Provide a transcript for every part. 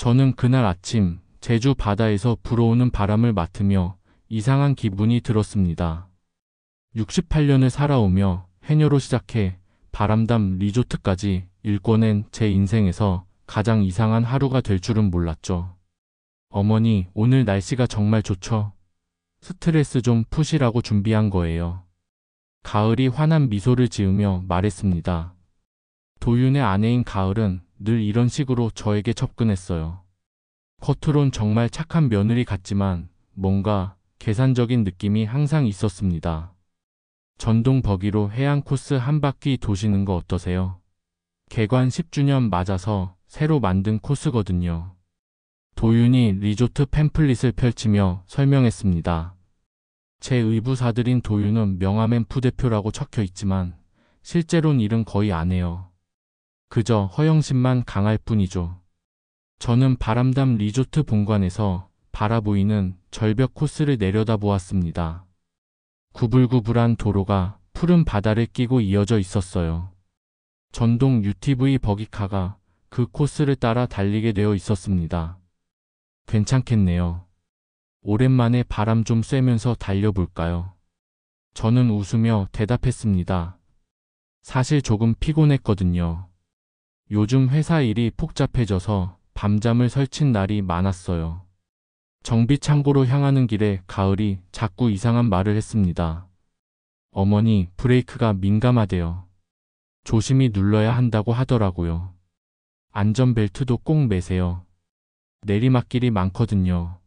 저는 그날 아침 제주 바다에서 불어오는 바람을 맡으며 이상한 기분이 들었습니다. 68년을 살아오며 해녀로 시작해 바람담 리조트까지 일궈낸 제 인생에서 가장 이상한 하루가 될 줄은 몰랐죠. 어머니, 오늘 날씨가 정말 좋죠? 스트레스 좀 푸시라고 준비한 거예요. 가을이 환한 미소를 지으며 말했습니다. 도윤의 아내인 가을은 늘 이런 식으로 저에게 접근했어요. 겉으론 정말 착한 며느리 같지만 뭔가 계산적인 느낌이 항상 있었습니다. 전동 버기로 해안 코스 한 바퀴 도시는 거 어떠세요? 개관 10주년 맞아서 새로 만든 코스거든요. 도윤이 리조트 팸플릿을 펼치며 설명했습니다. 제 의부사들인 도윤은 명함엔 부대표라고 적혀 있지만 실제로는 일은 거의 안 해요. 그저 허영심만 강할 뿐이죠. 저는 바람담 리조트 본관에서 바라보이는 절벽 코스를 내려다보았습니다. 구불구불한 도로가 푸른 바다를 끼고 이어져 있었어요. 전동 UTV 버기카가 그 코스를 따라 달리게 되어 있었습니다. 괜찮겠네요. 오랜만에 바람 좀 쐬면서 달려볼까요? 저는 웃으며 대답했습니다. 사실 조금 피곤했거든요. 요즘 회사 일이 복잡해져서 밤잠을 설친 날이 많았어요. 정비창고로 향하는 길에 가을이 자꾸 이상한 말을 했습니다. 어머니, 브레이크가 민감하대요. 조심히 눌러야 한다고 하더라고요. 안전벨트도 꼭 매세요. 내리막길이 많거든요.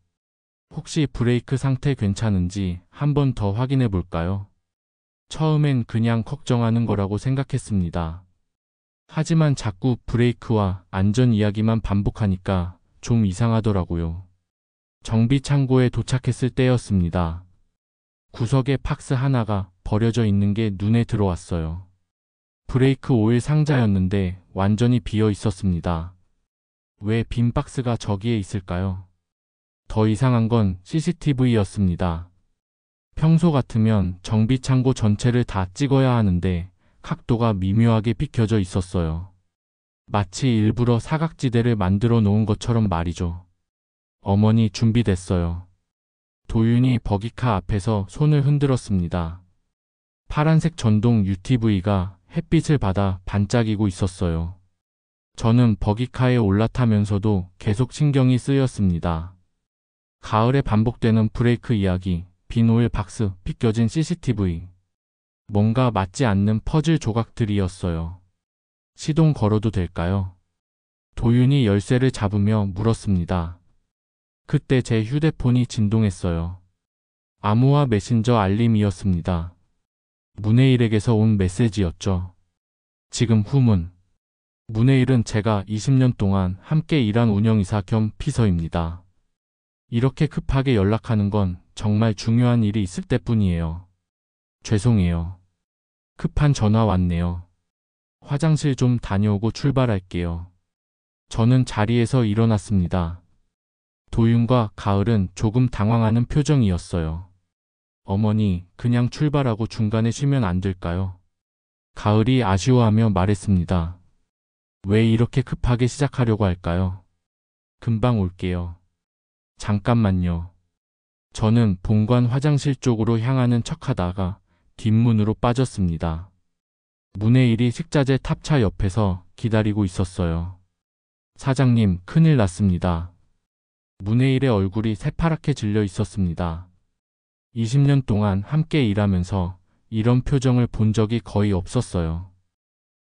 혹시 브레이크 상태 괜찮은지 한 번 더 확인해 볼까요? 처음엔 그냥 걱정하는 거라고 생각했습니다. 하지만 자꾸 브레이크와 안전 이야기만 반복하니까 좀 이상하더라고요. 정비창고에 도착했을 때였습니다. 구석에 팍스 하나가 버려져 있는 게 눈에 들어왔어요. 브레이크 오일 상자였는데 완전히 비어 있었습니다. 왜 빈 박스가 저기에 있을까요? 더 이상한 건 CCTV였습니다. 평소 같으면 정비창고 전체를 다 찍어야 하는데 각도가 미묘하게 비켜져 있었어요. 마치 일부러 사각지대를 만들어 놓은 것처럼 말이죠. 어머니, 준비됐어요. 도윤이 버기카 앞에서 손을 흔들었습니다. 파란색 전동 UTV가 햇빛을 받아 반짝이고 있었어요. 저는 버기카에 올라타면서도 계속 신경이 쓰였습니다. 가을에 반복되는 브레이크 이야기, 빈 오일 박스, 비껴진 CCTV. 뭔가 맞지 않는 퍼즐 조각들이었어요. 시동 걸어도 될까요? 도윤이 열쇠를 잡으며 물었습니다. 그때 제 휴대폰이 진동했어요. 암호화 메신저 알림이었습니다. 문혜일에게서 온 메시지였죠. 지금 후문. 문혜일은 제가 20년 동안 함께 일한 운영이사 겸 비서입니다. 이렇게 급하게 연락하는 건 정말 중요한 일이 있을 때뿐이에요. 죄송해요. 급한 전화 왔네요. 화장실 좀 다녀오고 출발할게요. 저는 자리에서 일어났습니다. 도윤과 가을은 조금 당황하는 표정이었어요. 어머니, 그냥 출발하고 중간에 쉬면 안 될까요? 가을이 아쉬워하며 말했습니다. 왜 이렇게 급하게 시작하려고 할까요? 금방 올게요. 잠깐만요. 저는 본관 화장실 쪽으로 향하는 척하다가 뒷문으로 빠졌습니다. 문혜일이 식자재 탑차 옆에서 기다리고 있었어요. 사장님, 큰일 났습니다. 문혜일의 얼굴이 새파랗게 질려 있었습니다. 20년 동안 함께 일하면서 이런 표정을 본 적이 거의 없었어요.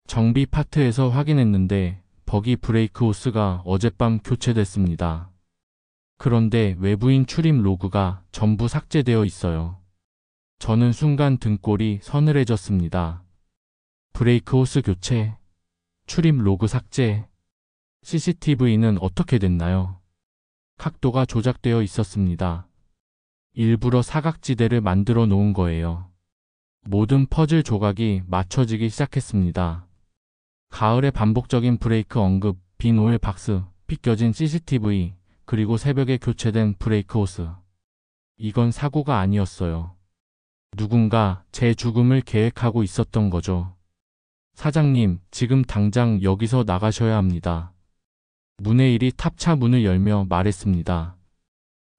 정비 파트에서 확인했는데 버기 브레이크 호스가 어젯밤 교체됐습니다. 그런데 외부인 출입 로그가 전부 삭제되어 있어요. 저는 순간 등골이 서늘해졌습니다. 브레이크 호스 교체, 출입 로그 삭제, CCTV는 어떻게 됐나요? 각도가 조작되어 있었습니다. 일부러 사각지대를 만들어 놓은 거예요. 모든 퍼즐 조각이 맞춰지기 시작했습니다. 가을의 반복적인 브레이크 언급, 빈 오일 박스, 비껴진 CCTV, 그리고 새벽에 교체된 브레이크 호스. 이건 사고가 아니었어요. 누군가 제 죽음을 계획하고 있었던 거죠. 사장님, 지금 당장 여기서 나가셔야 합니다. 문의 일이 탑차 문을 열며 말했습니다.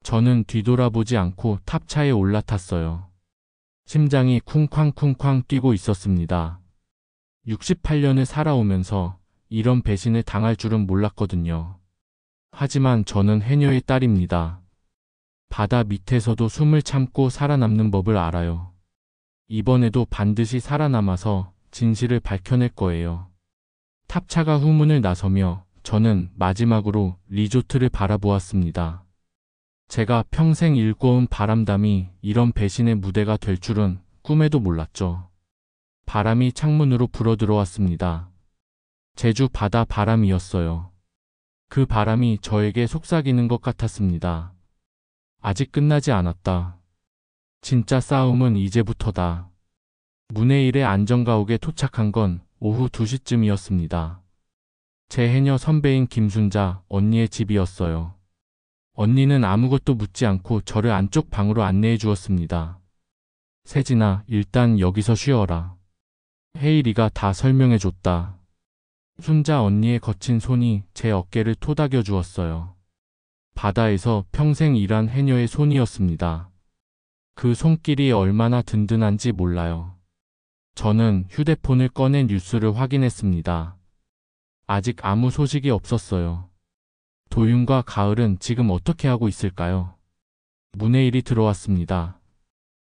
저는 뒤돌아보지 않고 탑차에 올라탔어요. 심장이 쿵쾅쿵쾅 뛰고 있었습니다. 68년을 살아오면서 이런 배신을 당할 줄은 몰랐거든요. 하지만 저는 해녀의 딸입니다. 바다 밑에서도 숨을 참고 살아남는 법을 알아요. 이번에도 반드시 살아남아서 진실을 밝혀낼 거예요. 탑차가 후문을 나서며 저는 마지막으로 리조트를 바라보았습니다. 제가 평생 일궈온 바람담이 이런 배신의 무대가 될 줄은 꿈에도 몰랐죠. 바람이 창문으로 불어들어왔습니다. 제주 바다 바람이었어요. 그 바람이 저에게 속삭이는 것 같았습니다. 아직 끝나지 않았다. 진짜 싸움은 이제부터다. 문의 일에 안전가옥에 도착한 건 오후 2시쯤이었습니다. 제 해녀 선배인 김순자 언니의 집이었어요. 언니는 아무것도 묻지 않고 저를 안쪽 방으로 안내해 주었습니다. 세진아, 일단 여기서 쉬어라. 혜일이가 다 설명해 줬다. 순자 언니의 거친 손이 제 어깨를 토닥여 주었어요. 바다에서 평생 일한 해녀의 손이었습니다. 그 손길이 얼마나 든든한지 몰라요. 저는 휴대폰을 꺼내 뉴스를 확인했습니다. 아직 아무 소식이 없었어요. 도윤과 가을은 지금 어떻게 하고 있을까요? 문의 일이 들어왔습니다.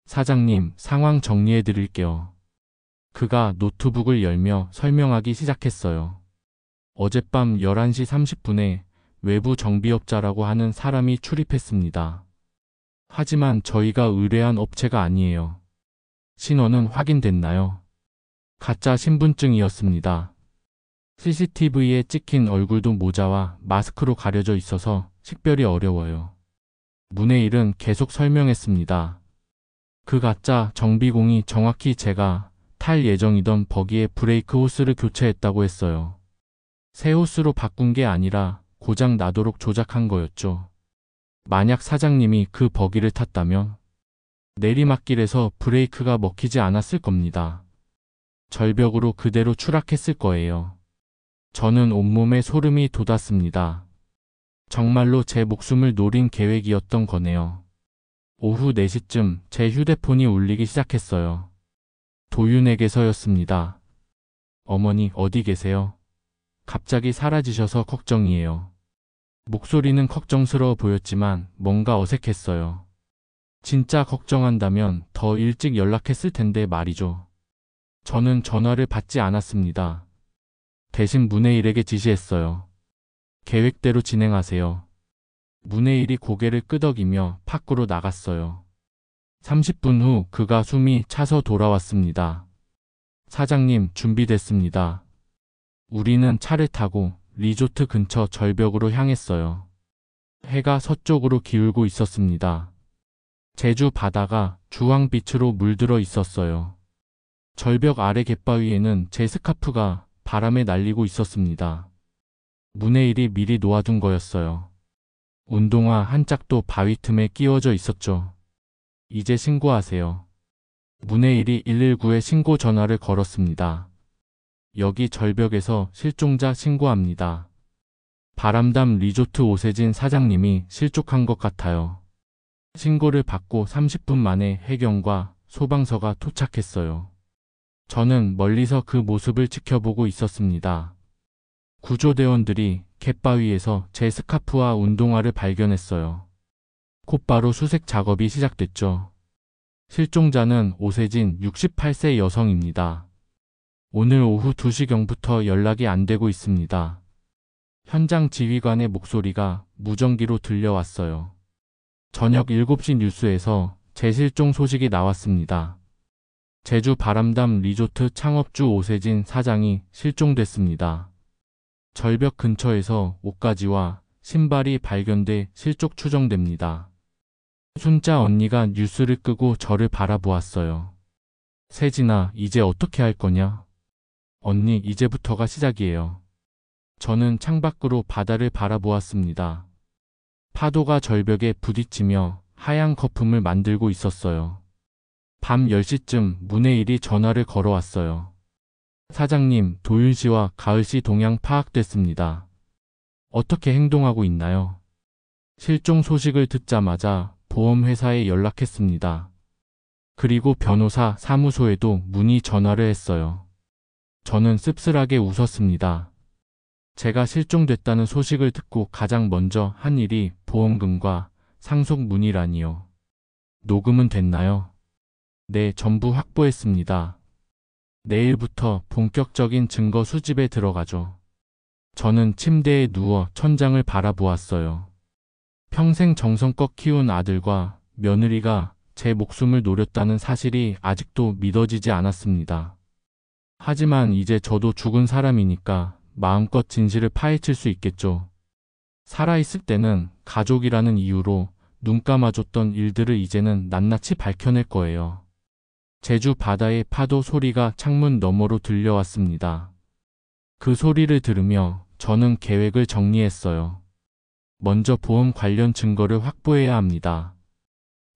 사장님, 상황 정리해 드릴게요. 그가 노트북을 열며 설명하기 시작했어요. 어젯밤 11시 30분에 외부 정비업자라고 하는 사람이 출입했습니다. 하지만 저희가 의뢰한 업체가 아니에요. 신원은 확인됐나요? 가짜 신분증이었습니다. CCTV에 찍힌 얼굴도 모자와 마스크로 가려져 있어서 식별이 어려워요. 문의 일은 계속 설명했습니다. 그 가짜 정비공이 정확히 제가 탈 예정이던 버기의 브레이크 호스를 교체했다고 했어요. 새 호스로 바꾼 게 아니라 고장 나도록 조작한 거였죠. 만약 사장님이 그 버기를 탔다면 내리막길에서 브레이크가 먹히지 않았을 겁니다. 절벽으로 그대로 추락했을 거예요. 저는 온몸에 소름이 돋았습니다. 정말로 제 목숨을 노린 계획이었던 거네요. 오후 4시쯤 제 휴대폰이 울리기 시작했어요. 도윤에게서였습니다. 어머니 어디 계세요? 갑자기 사라지셔서 걱정이에요. 목소리는 걱정스러워 보였지만 뭔가 어색했어요. 진짜 걱정한다면 더 일찍 연락했을 텐데 말이죠. 저는 전화를 받지 않았습니다. 대신 문의 일에게 지시했어요. 계획대로 진행하세요. 문의 일이 고개를 끄덕이며 밖으로 나갔어요. 30분 후 그가 숨이 차서 돌아왔습니다. 사장님, 준비됐습니다. 우리는 차를 타고 리조트 근처 절벽으로 향했어요. 해가 서쪽으로 기울고 있었습니다. 제주 바다가 주황빛으로 물들어 있었어요. 절벽 아래 갯바위에는 제 스카프가 바람에 날리고 있었습니다. 문의 일이 미리 놓아둔 거였어요. 운동화 한 짝도 바위 틈에 끼워져 있었죠. 이제 신고하세요. 문의 일이 119에 신고 전화를 걸었습니다. 여기 절벽에서 실종자 신고합니다. 바람담 리조트 오세진 사장님이 실족한 것 같아요. 신고를 받고 30분 만에 해경과 소방서가 도착했어요. 저는 멀리서 그 모습을 지켜보고 있었습니다. 구조대원들이 갯바위에서 제 스카프와 운동화를 발견했어요. 곧바로 수색 작업이 시작됐죠. 실종자는 오세진 68세 여성입니다. 오늘 오후 2시경부터 연락이 안 되고 있습니다. 현장 지휘관의 목소리가 무전기로 들려왔어요. 저녁 7시 뉴스에서 제 실종 소식이 나왔습니다. 제주 바람담 리조트 창업주 오세진 사장이 실종됐습니다. 절벽 근처에서 옷가지와 신발이 발견돼 실족 추정됩니다. 순자 언니가 뉴스를 끄고 저를 바라보았어요. 세진아, 이제 어떻게 할 거냐? 언니, 이제부터가 시작이에요. 저는 창밖으로 바다를 바라보았습니다. 파도가 절벽에 부딪히며 하얀 거품을 만들고 있었어요. 밤 10시쯤 문의 일이 전화를 걸어왔어요. 사장님, 도윤 씨와 가을 씨 동향 파악됐습니다. 어떻게 행동하고 있나요? 실종 소식을 듣자마자 보험회사에 연락했습니다. 그리고 변호사 사무소에도 문의 전화를 했어요. 저는 씁쓸하게 웃었습니다. 제가 실종됐다는 소식을 듣고 가장 먼저 한 일이 보험금과 상속 문의라니요. 녹음은 됐나요? 네, 전부 확보했습니다. 내일부터 본격적인 증거 수집에 들어가죠. 저는 침대에 누워 천장을 바라보았어요. 평생 정성껏 키운 아들과 며느리가 제 목숨을 노렸다는 사실이 아직도 믿어지지 않았습니다. 하지만 이제 저도 죽은 사람이니까 마음껏 진실을 파헤칠 수 있겠죠. 살아있을 때는 가족이라는 이유로 눈 감아줬던 일들을 이제는 낱낱이 밝혀낼 거예요. 제주 바다의 파도 소리가 창문 너머로 들려왔습니다. 그 소리를 들으며 저는 계획을 정리했어요. 먼저 보험 관련 증거를 확보해야 합니다.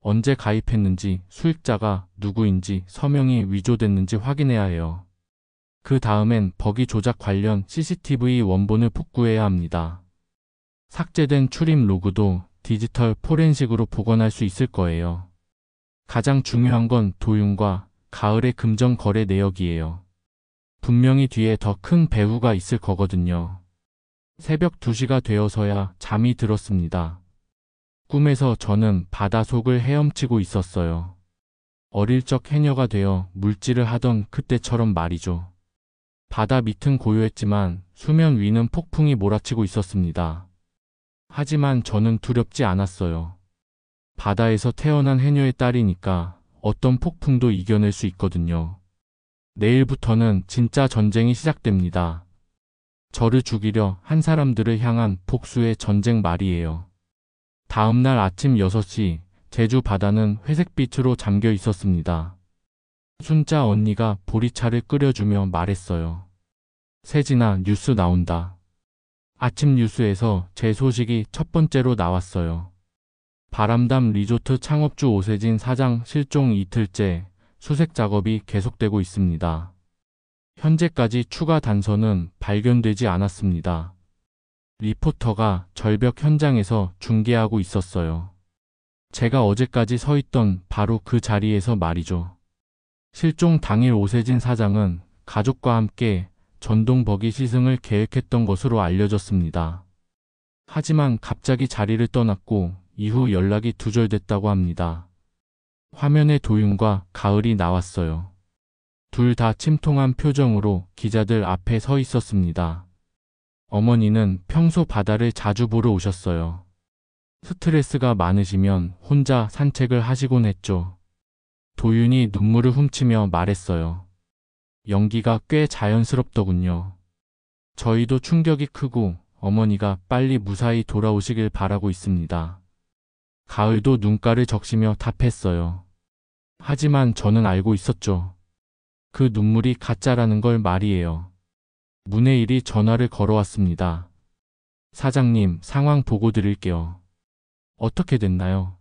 언제 가입했는지, 수익자가 누구인지, 서명이 위조됐는지 확인해야 해요. 그 다음엔 버기 조작 관련 CCTV 원본을 복구해야 합니다. 삭제된 출입 로그도 디지털 포렌식으로 복원할 수 있을 거예요. 가장 중요한 건 도윤과 가을의 금전 거래 내역이에요. 분명히 뒤에 더 큰 배후가 있을 거거든요. 새벽 2시가 되어서야 잠이 들었습니다. 꿈에서 저는 바다 속을 헤엄치고 있었어요. 어릴 적 해녀가 되어 물질을 하던 그때처럼 말이죠. 바다 밑은 고요했지만 수면 위는 폭풍이 몰아치고 있었습니다. 하지만 저는 두렵지 않았어요. 바다에서 태어난 해녀의 딸이니까 어떤 폭풍도 이겨낼 수 있거든요. 내일부터는 진짜 전쟁이 시작됩니다. 저를 죽이려 한 사람들을 향한 복수의 전쟁 말이에요. 다음 날 아침 6시 제주 바다는 회색빛으로 잠겨 있었습니다. 순자 언니가 보리차를 끓여주며 말했어요. 세진아, 뉴스 나온다. 아침 뉴스에서 제 소식이 첫 번째로 나왔어요. 바람담 리조트 창업주 오세진 사장 실종 이틀째, 수색 작업이 계속되고 있습니다. 현재까지 추가 단서는 발견되지 않았습니다. 리포터가 절벽 현장에서 중계하고 있었어요. 제가 어제까지 서 있던 바로 그 자리에서 말이죠. 실종 당일 오세진 사장은 가족과 함께 전동 버기 시승을 계획했던 것으로 알려졌습니다. 하지만 갑자기 자리를 떠났고 이후 연락이 두절됐다고 합니다. 화면에 도윤과 가을이 나왔어요. 둘 다 침통한 표정으로 기자들 앞에 서 있었습니다. 어머니는 평소 바다를 자주 보러 오셨어요. 스트레스가 많으시면 혼자 산책을 하시곤 했죠. 도윤이 눈물을 훔치며 말했어요. 연기가 꽤 자연스럽더군요. 저희도 충격이 크고 어머니가 빨리 무사히 돌아오시길 바라고 있습니다. 가을도 눈가를 적시며 답했어요. 하지만 저는 알고 있었죠. 그 눈물이 가짜라는 걸 말이에요. 문혜일이 전화를 걸어왔습니다. 사장님, 상황 보고 드릴게요. 어떻게 됐나요?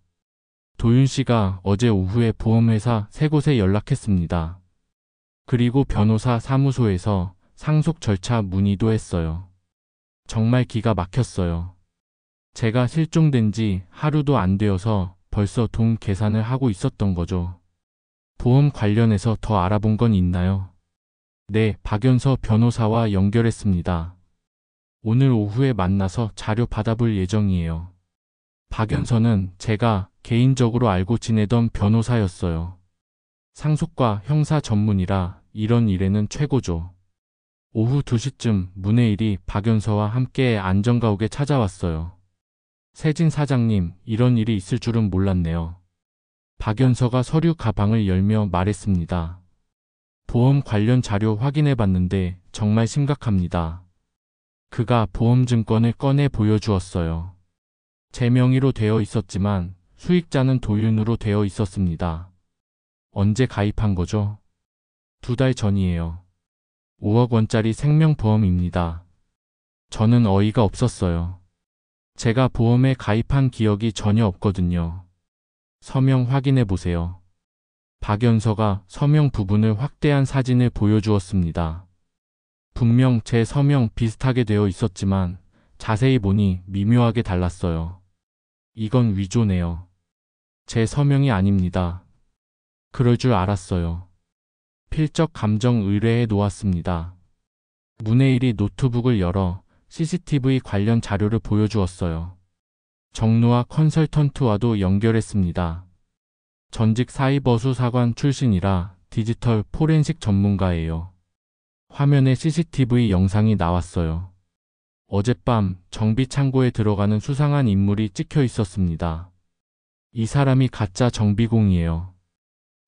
도윤 씨가 어제 오후에 보험회사 3곳에 연락했습니다. 그리고 변호사 사무소에서 상속 절차 문의도 했어요. 정말 기가 막혔어요. 제가 실종된 지 하루도 안 되어서 벌써 돈 계산을 하고 있었던 거죠. 보험 관련해서 더 알아본 건 있나요? 네, 박연서 변호사와 연결했습니다. 오늘 오후에 만나서 자료 받아볼 예정이에요. 박연서는 제가 개인적으로 알고 지내던 변호사였어요. 상속과 형사 전문이라 이런 일에는 최고죠. 오후 2시쯤 문혜일이 박연서와 함께 안전가옥에 찾아왔어요. 세진 사장님, 이런 일이 있을 줄은 몰랐네요. 박연서가 서류 가방을 열며 말했습니다. 보험 관련 자료 확인해 봤는데 정말 심각합니다. 그가 보험증권을 꺼내 보여주었어요. 제 명의로 되어 있었지만 수익자는 도윤으로 되어 있었습니다. 언제 가입한 거죠? 2달 전이에요. 5억 원짜리 생명보험입니다. 저는 어이가 없었어요. 제가 보험에 가입한 기억이 전혀 없거든요. 서명 확인해 보세요. 박연서가 서명 부분을 확대한 사진을 보여주었습니다. 분명 제 서명 비슷하게 되어 있었지만 자세히 보니 미묘하게 달랐어요. 이건 위조네요. 제 서명이 아닙니다. 그럴 줄 알았어요. 필적 감정 의뢰해 놓았습니다. 문해일이 노트북을 열어 CCTV 관련 자료를 보여주었어요. 정노아 컨설턴트와도 연결했습니다. 전직 사이버 수사관 출신이라 디지털 포렌식 전문가예요. 화면에 CCTV 영상이 나왔어요. 어젯밤 정비 창고에 들어가는 수상한 인물이 찍혀 있었습니다. 이 사람이 가짜 정비공이에요.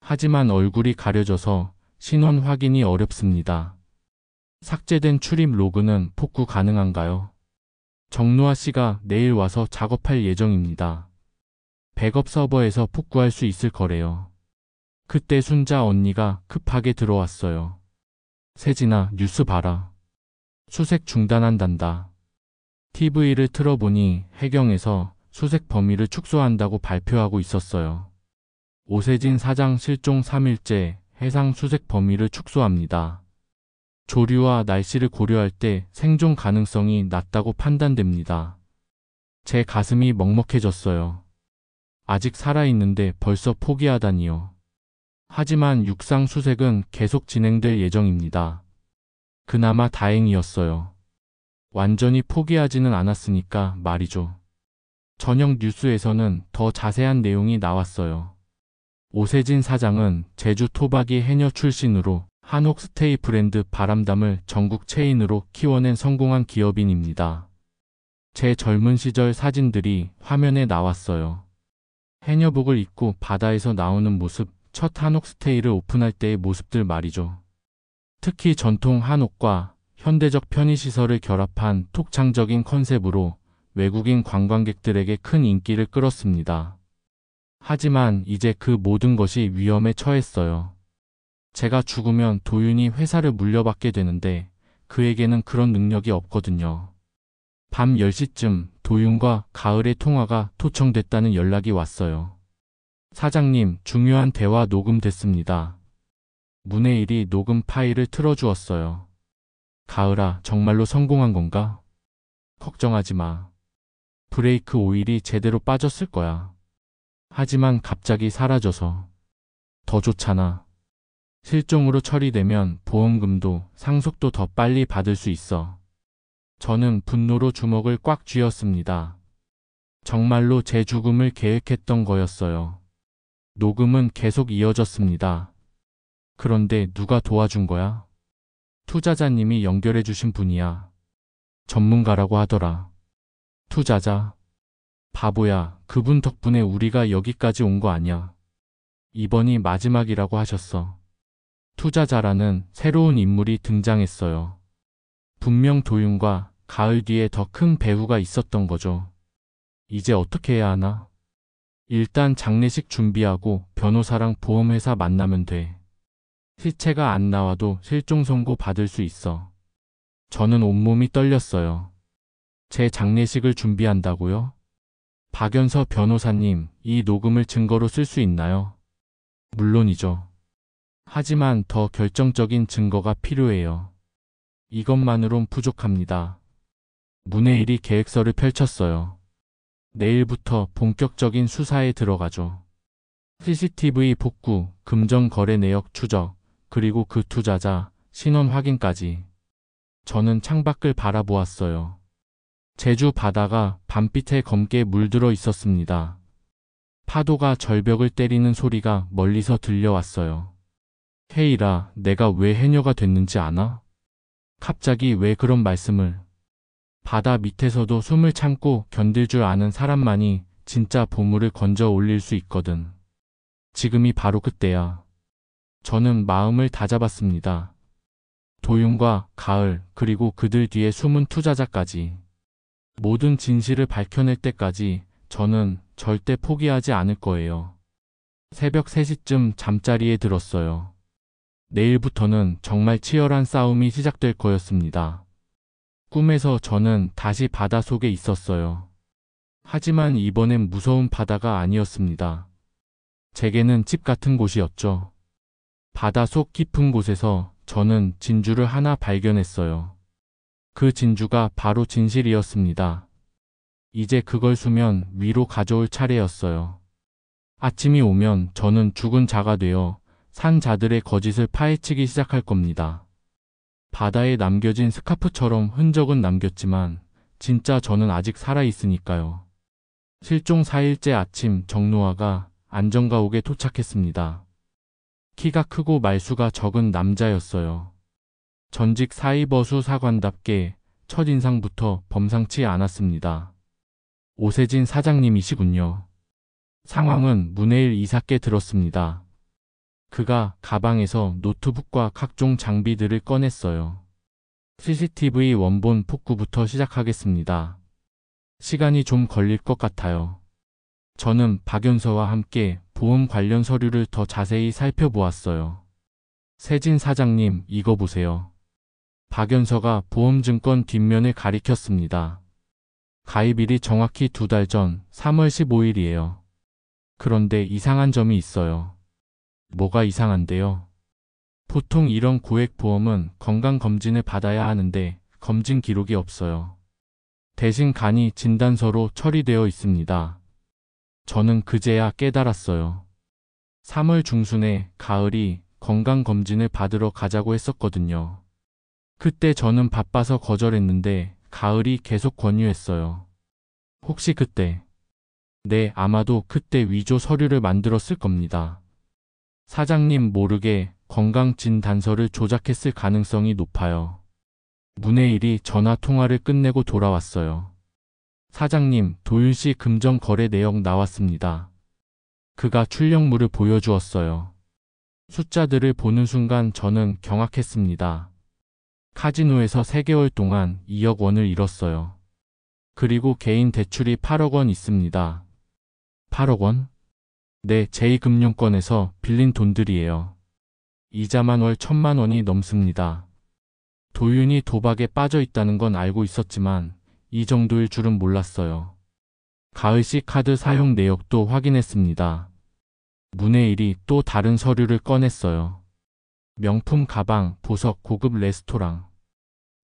하지만 얼굴이 가려져서 신원 확인이 어렵습니다. 삭제된 출입 로그는 복구 가능한가요? 정노아 씨가 내일 와서 작업할 예정입니다. 백업 서버에서 복구할 수 있을 거래요. 그때 순자 언니가 급하게 들어왔어요. 세진아, 뉴스 봐라. 수색 중단한단다. TV를 틀어보니 해경에서 수색 범위를 축소한다고 발표하고 있었어요. 오세진 사장 실종 3일째 해상 수색 범위를 축소합니다. 조류와 날씨를 고려할 때 생존 가능성이 낮다고 판단됩니다. 제 가슴이 먹먹해졌어요. 아직 살아있는데 벌써 포기하다니요. 하지만 육상 수색은 계속 진행될 예정입니다. 그나마 다행이었어요. 완전히 포기하지는 않았으니까 말이죠. 저녁 뉴스에서는 더 자세한 내용이 나왔어요. 오세진 사장은 제주 토박이 해녀 출신으로 한옥스테이 브랜드 바람담을 전국 체인으로 키워낸 성공한 기업인입니다. 제 젊은 시절 사진들이 화면에 나왔어요. 해녀복을 입고 바다에서 나오는 모습, 첫 한옥스테이를 오픈할 때의 모습들 말이죠. 특히 전통 한옥과 현대적 편의시설을 결합한 독창적인 컨셉으로 외국인 관광객들에게 큰 인기를 끌었습니다. 하지만 이제 그 모든 것이 위험에 처했어요. 제가 죽으면 도윤이 회사를 물려받게 되는데 그에게는 그런 능력이 없거든요. 밤 10시쯤 도윤과 가을의 통화가 토청됐다는 연락이 왔어요. 사장님, 중요한 대화 녹음됐습니다. 문해일이 녹음 파일을 틀어주었어요. 가을아, 정말로 성공한 건가? 걱정하지 마. 브레이크 오일이 제대로 빠졌을 거야. 하지만 갑자기 사라져서. 더 좋잖아. 실종으로 처리되면 보험금도 상속도 더 빨리 받을 수 있어. 저는 분노로 주먹을 꽉 쥐었습니다. 정말로 제 죽음을 계획했던 거였어요. 녹음은 계속 이어졌습니다. 그런데 누가 도와준 거야? 투자자님이 연결해 주신 분이야. 전문가라고 하더라. 투자자? 바보야, 그분 덕분에 우리가 여기까지 온 거 아니야. 이번이 마지막이라고 하셨어. 투자자라는 새로운 인물이 등장했어요. 분명 도윤과 가을 뒤에 더 큰 배후가 있었던 거죠. 이제 어떻게 해야 하나? 일단 장례식 준비하고 변호사랑 보험회사 만나면 돼. 시체가 안 나와도 실종 선고 받을 수 있어. 저는 온몸이 떨렸어요. 제 장례식을 준비한다고요? 박연서 변호사님, 이 녹음을 증거로 쓸 수 있나요? 물론이죠. 하지만 더 결정적인 증거가 필요해요. 이것만으론 부족합니다. 문해일이 계획서를 펼쳤어요. 내일부터 본격적인 수사에 들어가죠. CCTV 복구, 금전 거래 내역 추적, 그리고 그 투자자, 신원 확인까지. 저는 창밖을 바라보았어요. 제주 바다가 밤빛에 검게 물들어 있었습니다. 파도가 절벽을 때리는 소리가 멀리서 들려왔어요. 헤이라, 내가 왜 해녀가 됐는지 아나? 갑자기 왜 그런 말씀을? 바다 밑에서도 숨을 참고 견딜 줄 아는 사람만이 진짜 보물을 건져 올릴 수 있거든. 지금이 바로 그때야. 저는 마음을 다잡았습니다. 도윤과 가을, 그리고 그들 뒤에 숨은 투자자까지. 모든 진실을 밝혀낼 때까지 저는 절대 포기하지 않을 거예요. 새벽 3시쯤 잠자리에 들었어요. 내일부터는 정말 치열한 싸움이 시작될 거였습니다. 꿈에서 저는 다시 바다 속에 있었어요. 하지만 이번엔 무서운 바다가 아니었습니다. 제게는 집 같은 곳이었죠. 바다 속 깊은 곳에서 저는 진주를 하나 발견했어요. 그 진주가 바로 진실이었습니다. 이제 그걸 수면 위로 가져올 차례였어요. 아침이 오면 저는 죽은 자가 되어 산 자들의 거짓을 파헤치기 시작할 겁니다. 바다에 남겨진 스카프처럼 흔적은 남겼지만 진짜 저는 아직 살아있으니까요. 실종 4일째 아침 정노아가 안전가옥에 도착했습니다. 키가 크고 말수가 적은 남자였어요. 전직 사이버수 사관답게 첫인상부터 범상치 않았습니다. 오세진 사장님이시군요. 상황은 문해일 이사께 들었습니다. 그가 가방에서 노트북과 각종 장비들을 꺼냈어요. CCTV 원본 복구부터 시작하겠습니다. 시간이 좀 걸릴 것 같아요. 저는 박연서와 함께 보험 관련 서류를 더 자세히 살펴보았어요. 세진 사장님, 이거 보세요. 박연서가 보험증권 뒷면을 가리켰습니다. 가입일이 정확히 2달 전 3월 15일이에요. 그런데 이상한 점이 있어요. 뭐가 이상한데요? 보통 이런 고액보험은 건강검진을 받아야 하는데 검진 기록이 없어요. 대신 간이 진단서로 처리되어 있습니다. 저는 그제야 깨달았어요. 3월 중순에 가을이 건강검진을 받으러 가자고 했었거든요. 그때 저는 바빠서 거절했는데 가을이 계속 권유했어요. 혹시 그때? 네, 아마도 그때 위조 서류를 만들었을 겁니다. 사장님 모르게 건강진단서를 조작했을 가능성이 높아요. 문해일이 전화 통화를 끝내고 돌아왔어요. 사장님, 도윤씨 금전 거래 내역 나왔습니다. 그가 출력물을 보여주었어요. 숫자들을 보는 순간 저는 경악했습니다. 카지노에서 3개월 동안 2억 원을 잃었어요. 그리고 개인 대출이 8억 원 있습니다. 8억 원? 네, 제2금융권에서 빌린 돈들이에요. 이자만 월 1,000만 원이 넘습니다. 도윤이 도박에 빠져 있다는 건 알고 있었지만 이 정도일 줄은 몰랐어요. 가을씨 카드 사용 내역도 확인했습니다. 문해일이 또 다른 서류를 꺼냈어요. 명품 가방, 보석, 고급 레스토랑.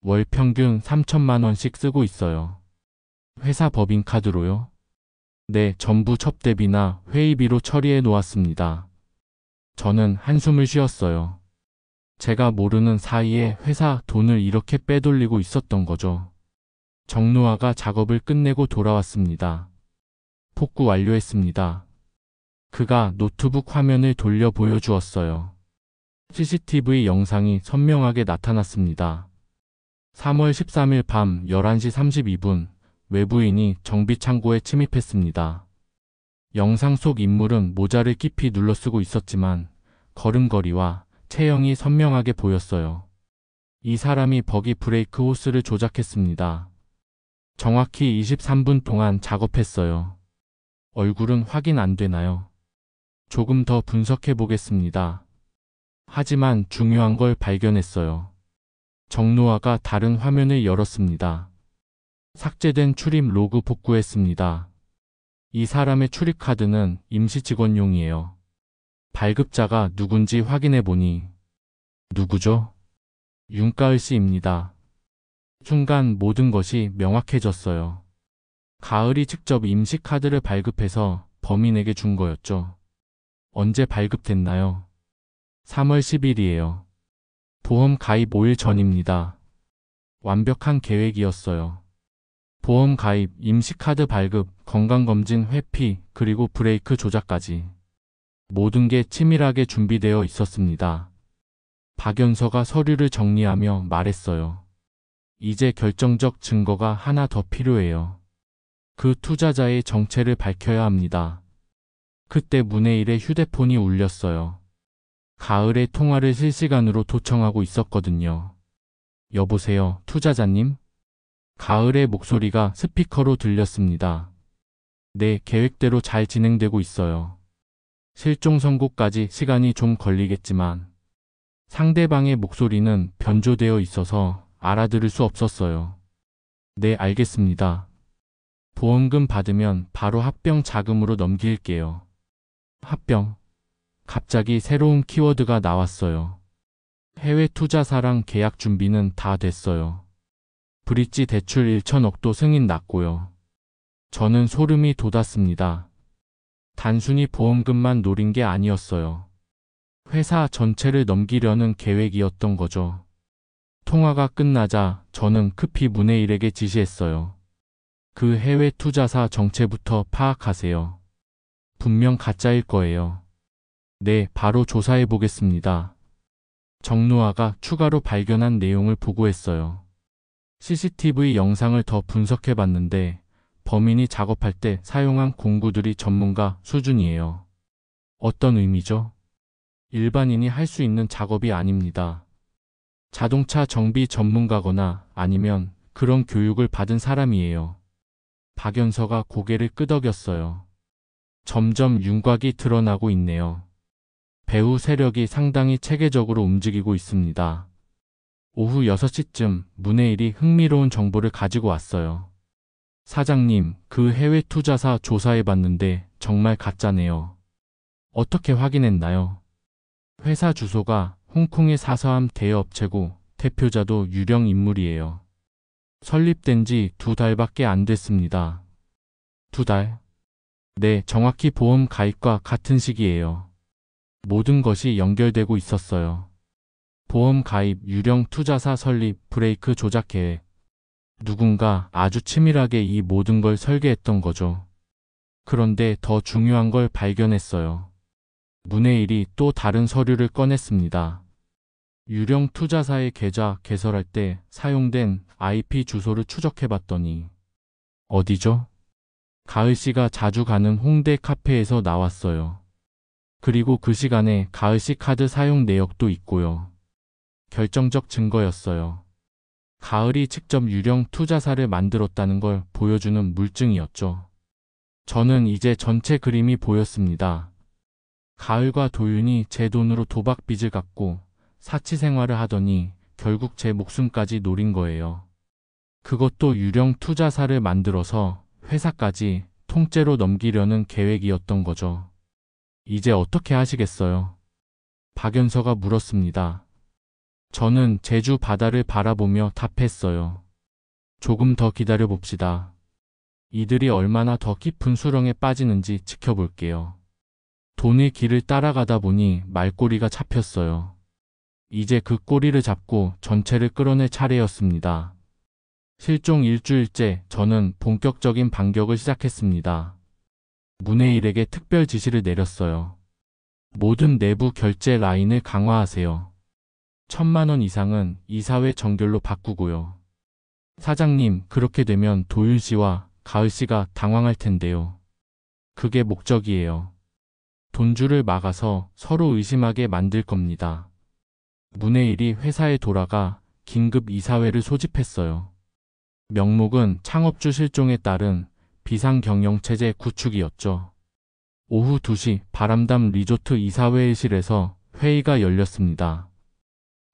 월 평균 3,000만 원씩 쓰고 있어요. 회사 법인카드로요? 네, 전부 접대비나 회의비로 처리해 놓았습니다. 저는 한숨을 쉬었어요. 제가 모르는 사이에 회사 돈을 이렇게 빼돌리고 있었던 거죠. 정노아가 작업을 끝내고 돌아왔습니다. 복구 완료했습니다. 그가 노트북 화면을 돌려 보여주었어요. CCTV 영상이 선명하게 나타났습니다. 3월 13일 밤 11시 32분 외부인이 정비창고에 침입했습니다. 영상 속 인물은 모자를 깊이 눌러쓰고 있었지만 걸음걸이와 체형이 선명하게 보였어요. 이 사람이 버기 브레이크 호스를 조작했습니다. 정확히 23분 동안 작업했어요. 얼굴은 확인 안 되나요? 조금 더 분석해 보겠습니다. 하지만 중요한 걸 발견했어요. 정노아가 다른 화면을 열었습니다. 삭제된 출입 로그 복구했습니다. 이 사람의 출입카드는 임시 직원용이에요. 발급자가 누군지 확인해 보니 누구죠? 윤가을 씨입니다. 순간 모든 것이 명확해졌어요. 가을이 직접 임시 카드를 발급해서 범인에게 준 거였죠. 언제 발급됐나요? 3월 10일이에요. 보험 가입 5일 전입니다. 완벽한 계획이었어요. 보험 가입, 임시카드 발급, 건강검진 회피, 그리고 브레이크 조작까지. 모든 게 치밀하게 준비되어 있었습니다. 박연서가 서류를 정리하며 말했어요. 이제 결정적 증거가 하나 더 필요해요. 그 투자자의 정체를 밝혀야 합니다. 그때 문해일의 휴대폰이 울렸어요. 가을의 통화를 실시간으로 도청하고 있었거든요. 여보세요, 투자자님? 가을의 목소리가 스피커로 들렸습니다. 네, 계획대로 잘 진행되고 있어요. 실종 선고까지 시간이 좀 걸리겠지만 상대방의 목소리는 변조되어 있어서 알아들을 수 없었어요. 네, 알겠습니다. 보험금 받으면 바로 합병 자금으로 넘길게요. 합병. 갑자기 새로운 키워드가 나왔어요. 해외 투자사랑 계약 준비는 다 됐어요. 브릿지 대출 1천억도 승인 났고요. 저는 소름이 돋았습니다. 단순히 보험금만 노린 게 아니었어요. 회사 전체를 넘기려는 계획이었던 거죠. 통화가 끝나자 저는 급히 문해일에게 지시했어요. 그 해외 투자사 정체부터 파악하세요. 분명 가짜일 거예요. 네, 바로 조사해 보겠습니다. 정노아가 추가로 발견한 내용을 보고했어요. CCTV 영상을 더 분석해 봤는데 범인이 작업할 때 사용한 공구들이 전문가 수준이에요. 어떤 의미죠? 일반인이 할 수 있는 작업이 아닙니다. 자동차 정비 전문가거나 아니면 그런 교육을 받은 사람이에요. 박연서가 고개를 끄덕였어요. 점점 윤곽이 드러나고 있네요. 배후 세력이 상당히 체계적으로 움직이고 있습니다. 오후 6시쯤 문해일이 흥미로운 정보를 가지고 왔어요. 사장님, 그 해외 투자사 조사해봤는데 정말 가짜네요. 어떻게 확인했나요? 회사 주소가 홍콩의 사서함 대여업체고 대표자도 유령 인물이에요. 설립된 지 2달밖에 안 됐습니다. 2달? 네, 정확히 보험 가입과 같은 시기예요. 모든 것이 연결되고 있었어요. 보험 가입, 유령 투자사 설립, 브레이크 조작 계획. 누군가 아주 치밀하게 이 모든 걸 설계했던 거죠. 그런데 더 중요한 걸 발견했어요. 문해일이 또 다른 서류를 꺼냈습니다. 유령 투자사의 계좌 개설할 때 사용된 IP 주소를 추적해봤더니 어디죠? 가을 씨가 자주 가는 홍대 카페에서 나왔어요. 그리고 그 시간에 가을 씨 카드 사용 내역도 있고요. 결정적 증거였어요. 가을이 직접 유령 투자사를 만들었다는 걸 보여주는 물증이었죠. 저는 이제 전체 그림이 보였습니다. 가을과 도윤이 제 돈으로 도박 빚을 갚고 사치 생활을 하더니 결국 제 목숨까지 노린 거예요. 그것도 유령 투자사를 만들어서 회사까지 통째로 넘기려는 계획이었던 거죠. 이제 어떻게 하시겠어요? 박연서가 물었습니다. 저는 제주 바다를 바라보며 답했어요. 조금 더 기다려 봅시다. 이들이 얼마나 더 깊은 수렁에 빠지는지 지켜볼게요. 돈의 길을 따라가다 보니 말꼬리가 잡혔어요. 이제 그 꼬리를 잡고 전체를 끌어낼 차례였습니다. 실종 일주일째 저는 본격적인 반격을 시작했습니다. 문해일에게 특별 지시를 내렸어요. 모든 내부 결제 라인을 강화하세요. 1,000만 원 이상은 이사회 정결로 바꾸고요. 사장님, 그렇게 되면 도윤 씨와 가을 씨가 당황할 텐데요. 그게 목적이에요. 돈줄을 막아서 서로 의심하게 만들 겁니다. 문해일이 회사에 돌아가 긴급 이사회를 소집했어요. 명목은 창업주 실종에 따른 비상경영체제 구축이었죠. 오후 2시 바람담 리조트 이사회의실에서 회의가 열렸습니다.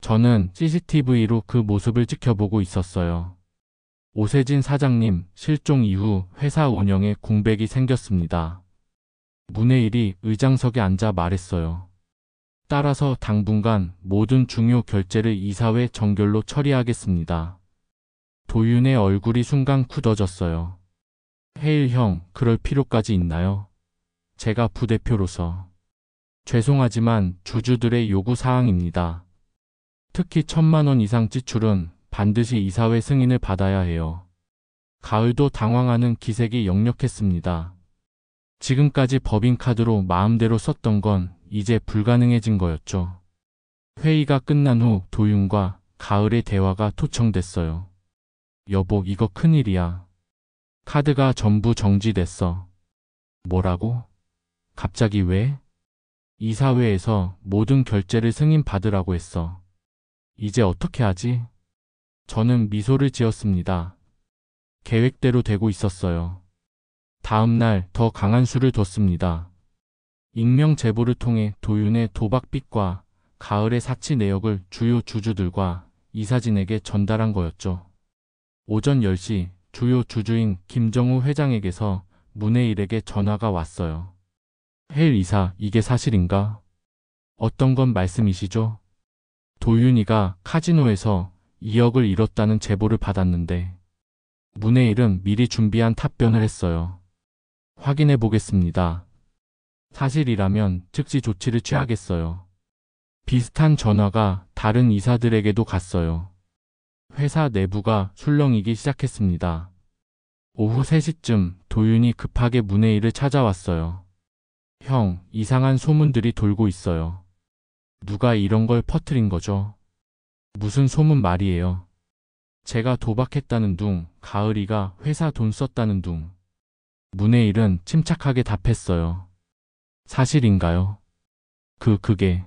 저는 CCTV로 그 모습을 지켜보고 있었어요. 오세진 사장님, 실종 이후 회사 운영에 공백이 생겼습니다. 문해일이 의장석에 앉아 말했어요. 따라서 당분간 모든 중요 결제를 이사회 정결로 처리하겠습니다. 도윤의 얼굴이 순간 굳어졌어요. 해일 형, 그럴 필요까지 있나요? 제가 부대표로서. 죄송하지만 주주들의 요구 사항입니다. 특히 1,000만 원 이상 지출은 반드시 이사회 승인을 받아야 해요. 가을도 당황하는 기색이 역력했습니다. 지금까지 법인카드로 마음대로 썼던 건 이제 불가능해진 거였죠. 회의가 끝난 후 도윤과 가을의 대화가 토청됐어요. 여보, 이거 큰일이야. 카드가 전부 정지됐어. 뭐라고? 갑자기 왜? 이사회에서 모든 결제를 승인받으라고 했어. 이제 어떻게 하지? 저는 미소를 지었습니다. 계획대로 되고 있었어요. 다음 날 더 강한 수를 뒀습니다. 익명 제보를 통해 도윤의 도박빚과 가을의 사치 내역을 주요 주주들과 이사진에게 전달한 거였죠. 오전 10시 주요 주주인 김정우 회장에게서 문해일에게 전화가 왔어요. 해일 이사, 이게 사실인가? 어떤 건 말씀이시죠? 도윤이가 카지노에서 2억을 잃었다는 제보를 받았는데 문해일은 미리 준비한 답변을 했어요. 확인해 보겠습니다. 사실이라면 즉시 조치를 취하겠어요. 비슷한 전화가 다른 이사들에게도 갔어요. 회사 내부가 술렁이기 시작했습니다. 오후 3시쯤 도윤이 급하게 문해일을 찾아왔어요. 형, 이상한 소문들이 돌고 있어요. 누가 이런 걸 퍼뜨린 거죠? 무슨 소문 말이에요? 제가 도박했다는 둥, 가을이가 회사 돈 썼다는 둥. 문해일은 침착하게 답했어요. 사실인가요? 그게.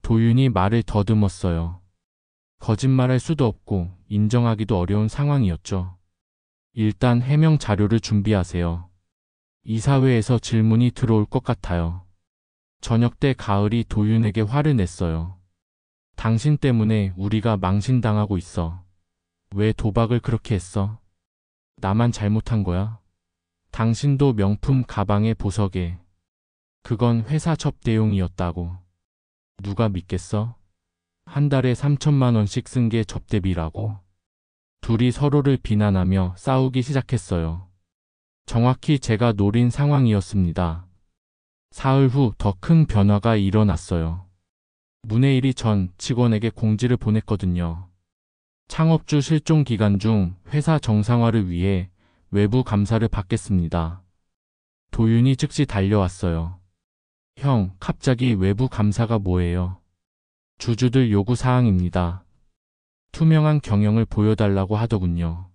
도윤이 말을 더듬었어요. 거짓말할 수도 없고 인정하기도 어려운 상황이었죠. 일단 해명 자료를 준비하세요. 이사회에서 질문이 들어올 것 같아요. 저녁 때 가을이 도윤에게 화를 냈어요. 당신 때문에 우리가 망신당하고 있어. 왜 도박을 그렇게 했어? 나만 잘못한 거야? 당신도 명품 가방에 보석에. 그건 회사 접대용이었다고. 누가 믿겠어? 한 달에 3천만 원씩 쓴 게 접대비라고. 둘이 서로를 비난하며 싸우기 시작했어요. 정확히 제가 노린 상황이었습니다. 사흘 후 더 큰 변화가 일어났어요. 문해일이 전 직원에게 공지를 보냈거든요. 창업주 실종 기간 중 회사 정상화를 위해 외부 감사를 받겠습니다. 도윤이 즉시 달려왔어요. 형, 갑자기 외부 감사가 뭐예요? 주주들 요구 사항입니다. 투명한 경영을 보여달라고 하더군요.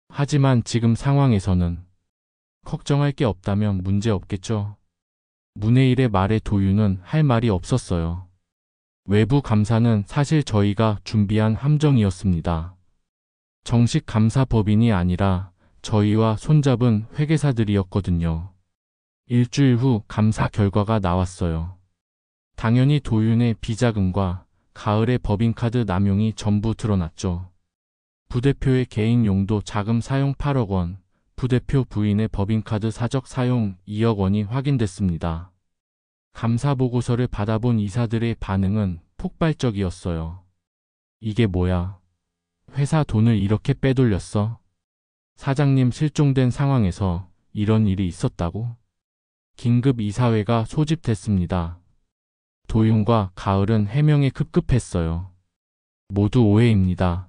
하지만 지금 상황에서는 걱정할 게 없다면 문제 없겠죠. 문해일의 말에 도윤은 할 말이 없었어요. 외부 감사는 사실 저희가 준비한 함정이었습니다. 정식 감사 법인이 아니라 저희와 손잡은 회계사들이었거든요. 일주일 후 감사 결과가 나왔어요. 당연히 도윤의 비자금과 가을의 법인카드 남용이 전부 드러났죠. 부대표의 개인 용도 자금 사용 8억 원, 부대표 부인의 법인카드 사적 사용 2억 원이 확인됐습니다. 감사 보고서를 받아본 이사들의 반응은 폭발적이었어요. 이게 뭐야? 회사 돈을 이렇게 빼돌렸어? 사장님 실종된 상황에서 이런 일이 있었다고? 긴급 이사회가 소집됐습니다. 도윤과 가을은 해명에 급급했어요. 모두 오해입니다.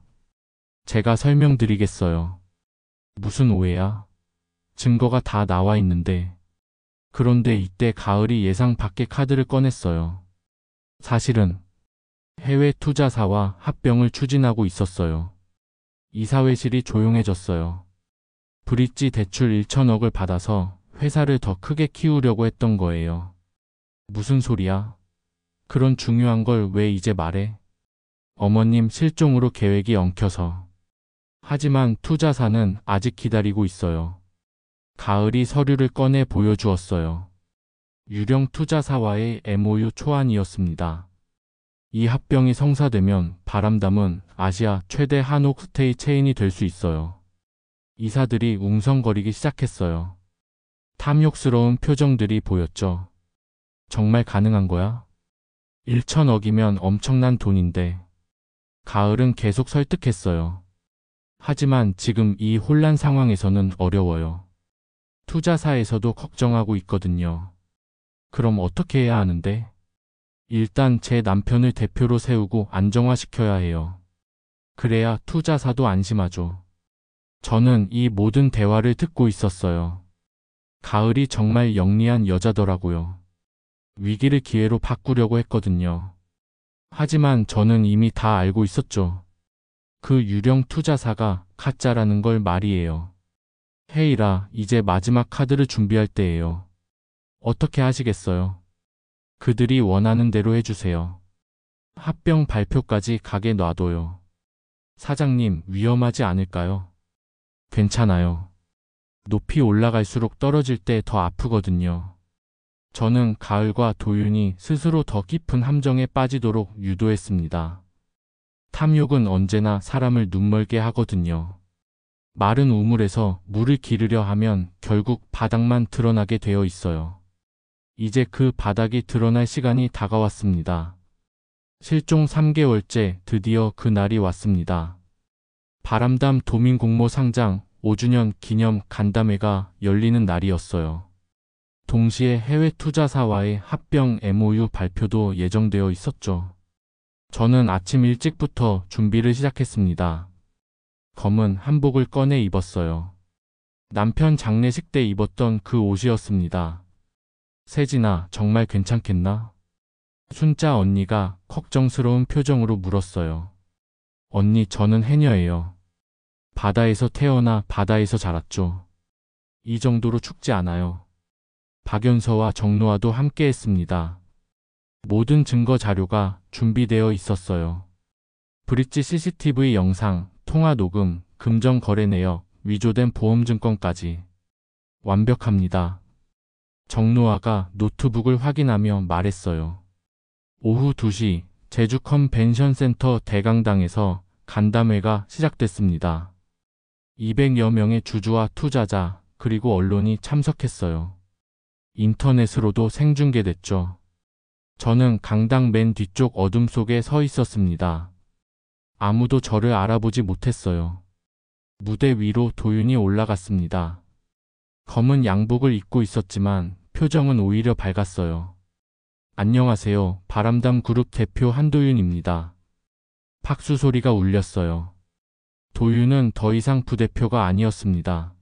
제가 설명드리겠어요. 무슨 오해야? 증거가 다 나와 있는데. 그런데 이때 가을이 예상 밖의 카드를 꺼냈어요. 사실은 해외 투자사와 합병을 추진하고 있었어요. 이사회실이 조용해졌어요. 브릿지 대출 1천억을 받아서 회사를 더 크게 키우려고 했던 거예요. 무슨 소리야? 그런 중요한 걸 왜 이제 말해? 어머님 실종으로 계획이 엉켜서. 하지만 투자사는 아직 기다리고 있어요. 가을이 서류를 꺼내 보여주었어요. 유령 투자사와의 MOU 초안이었습니다. 이 합병이 성사되면 바람담은 아시아 최대 한옥 스테이 체인이 될 수 있어요. 이사들이 웅성거리기 시작했어요. 탐욕스러운 표정들이 보였죠. 정말 가능한 거야? 1천억이면 엄청난 돈인데. 가을은 계속 설득했어요. 하지만 지금 이 혼란 상황에서는 어려워요. 투자사에서도 걱정하고 있거든요. 그럼 어떻게 해야 하는데? 일단 제 남편을 대표로 세우고 안정화시켜야 해요. 그래야 투자사도 안심하죠. 저는 이 모든 대화를 듣고 있었어요. 가을이 정말 영리한 여자더라고요. 위기를 기회로 바꾸려고 했거든요. 하지만 저는 이미 다 알고 있었죠. 그 유령 투자사가 가짜라는 걸 말이에요. 헤이라, 이제 마지막 카드를 준비할 때예요. 어떻게 하시겠어요? 그들이 원하는 대로 해주세요. 합병 발표까지 가게 놔둬요. 사장님, 위험하지 않을까요? 괜찮아요. 높이 올라갈수록 떨어질 때 더 아프거든요. 저는 가을과 도윤이 스스로 더 깊은 함정에 빠지도록 유도했습니다. 탐욕은 언제나 사람을 눈멀게 하거든요. 마른 우물에서 물을 기르려 하면 결국 바닥만 드러나게 되어 있어요. 이제 그 바닥이 드러날 시간이 다가왔습니다. 실종 3개월째 드디어 그 날이 왔습니다. 바람담 도민 공모 상장 5주년 기념 간담회가 열리는 날이었어요. 동시에 해외 투자사와의 합병 MOU 발표도 예정되어 있었죠. 저는 아침 일찍부터 준비를 시작했습니다. 검은 한복을 꺼내 입었어요. 남편 장례식 때 입었던 그 옷이었습니다. 세진아, 정말 괜찮겠나? 순자 언니가 걱정스러운 표정으로 물었어요. 언니, 저는 해녀예요. 바다에서 태어나 바다에서 자랐죠. 이 정도로 춥지 않아요. 박연서와 정노아도 함께 했습니다. 모든 증거 자료가 준비되어 있었어요. 브릿지 CCTV 영상, 통화 녹음, 금전 거래 내역, 위조된 보험증권까지. 완벽합니다. 정노아가 노트북을 확인하며 말했어요. 오후 2시 제주 컨벤션센터 대강당에서 간담회가 시작됐습니다. 200여 명의 주주와 투자자, 그리고 언론이 참석했어요. 인터넷으로도 생중계됐죠. 저는 강당 맨 뒤쪽 어둠 속에 서 있었습니다. 아무도 저를 알아보지 못했어요. 무대 위로 도윤이 올라갔습니다. 검은 양복을 입고 있었지만 표정은 오히려 밝았어요. 안녕하세요. 바람담 그룹 대표 한도윤입니다. 박수 소리가 울렸어요. 도윤은 더 이상 부대표가 아니었습니다.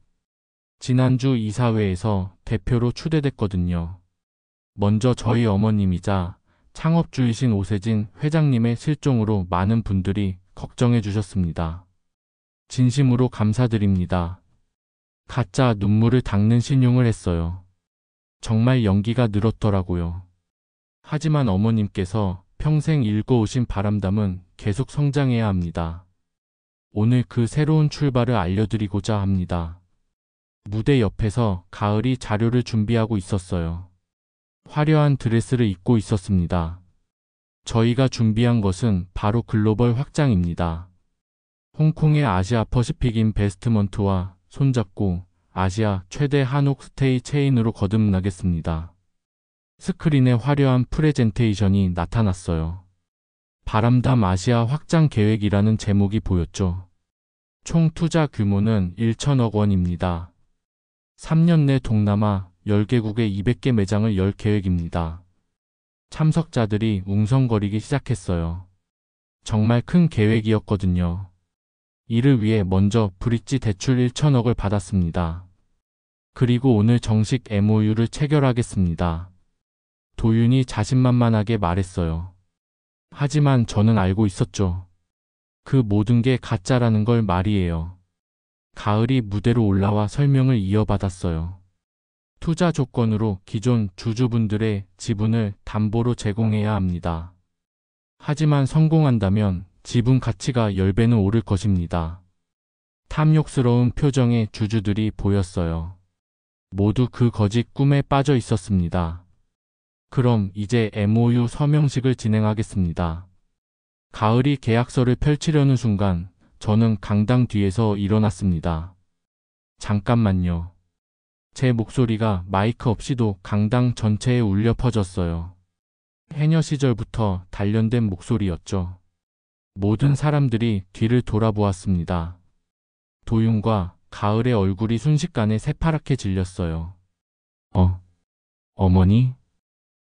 지난주 이사회에서 대표로 추대됐거든요. 먼저 저희 어머님이자 창업주이신 오세진 회장님의 실종으로 많은 분들이 걱정해 주셨습니다. 진심으로 감사드립니다. 가짜 눈물을 닦는 신용을 했어요. 정말 연기가 늘었더라고요. 하지만 어머님께서 평생 읽어오신 바람담은 계속 성장해야 합니다. 오늘 그 새로운 출발을 알려드리고자 합니다. 무대 옆에서 가을이 자료를 준비하고 있었어요. 화려한 드레스를 입고 있었습니다. 저희가 준비한 것은 바로 글로벌 확장입니다. 홍콩의 아시아 퍼시픽 인베스트먼트와 손잡고 아시아 최대 한옥 스테이 체인으로 거듭나겠습니다. 스크린에 화려한 프레젠테이션이 나타났어요. 바람담 아시아 확장 계획이라는 제목이 보였죠. 총 투자 규모는 1천억 원입니다. 3년 내 동남아 10개국에 200개 매장을 열 계획입니다. 참석자들이 웅성거리기 시작했어요. 정말 큰 계획이었거든요. 이를 위해 먼저 브릿지 대출 1천억을 받았습니다. 그리고 오늘 정식 MOU를 체결하겠습니다. 도윤이 자신만만하게 말했어요. 하지만 저는 알고 있었죠. 그 모든 게 가짜라는 걸 말이에요. 가을이 무대로 올라와 설명을 이어받았어요. 투자 조건으로 기존 주주분들의 지분을 담보로 제공해야 합니다. 하지만 성공한다면 지분 가치가 10배는 오를 것입니다. 탐욕스러운 표정의 주주들이 보였어요. 모두 그 거짓 꿈에 빠져 있었습니다. 그럼 이제 MOU 서명식을 진행하겠습니다. 가을이 계약서를 펼치려는 순간 저는 강당 뒤에서 일어났습니다. 잠깐만요. 제 목소리가 마이크 없이도 강당 전체에 울려 퍼졌어요. 해녀 시절부터 단련된 목소리였죠. 모든 사람들이 뒤를 돌아보았습니다. 도윤과 가을의 얼굴이 순식간에 새파랗게 질렸어요. 어머니?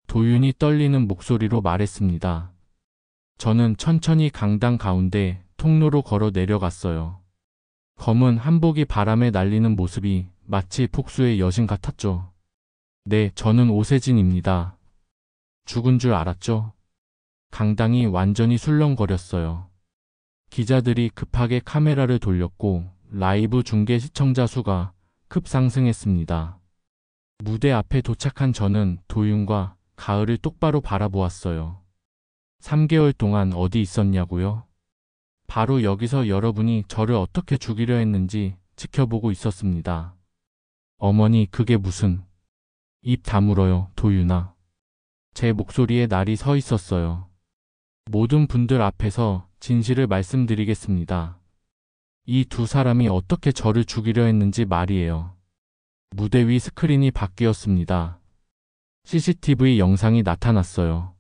도윤이 떨리는 목소리로 말했습니다. 저는 천천히 강당 가운데 통로로 걸어 내려갔어요. 검은 한복이 바람에 날리는 모습이 마치 폭수의 여신 같았죠. 네, 저는 오세진입니다. 죽은 줄 알았죠? 강당이 완전히 술렁거렸어요. 기자들이 급하게 카메라를 돌렸고 라이브 중계 시청자 수가 급상승했습니다. 무대 앞에 도착한 저는 도윤과 가을을 똑바로 바라보았어요. 3개월 동안 어디 있었냐고요? 바로 여기서 여러분이 저를 어떻게 죽이려 했는지 지켜보고 있었습니다. 어머니, 그게 무슨... 입 다물어요, 도윤아. 제 목소리에 날이 서 있었어요. 모든 분들 앞에서 진실을 말씀드리겠습니다. 이 두 사람이 어떻게 저를 죽이려 했는지 말이에요. 무대 위 스크린이 바뀌었습니다. CCTV 영상이 나타났어요.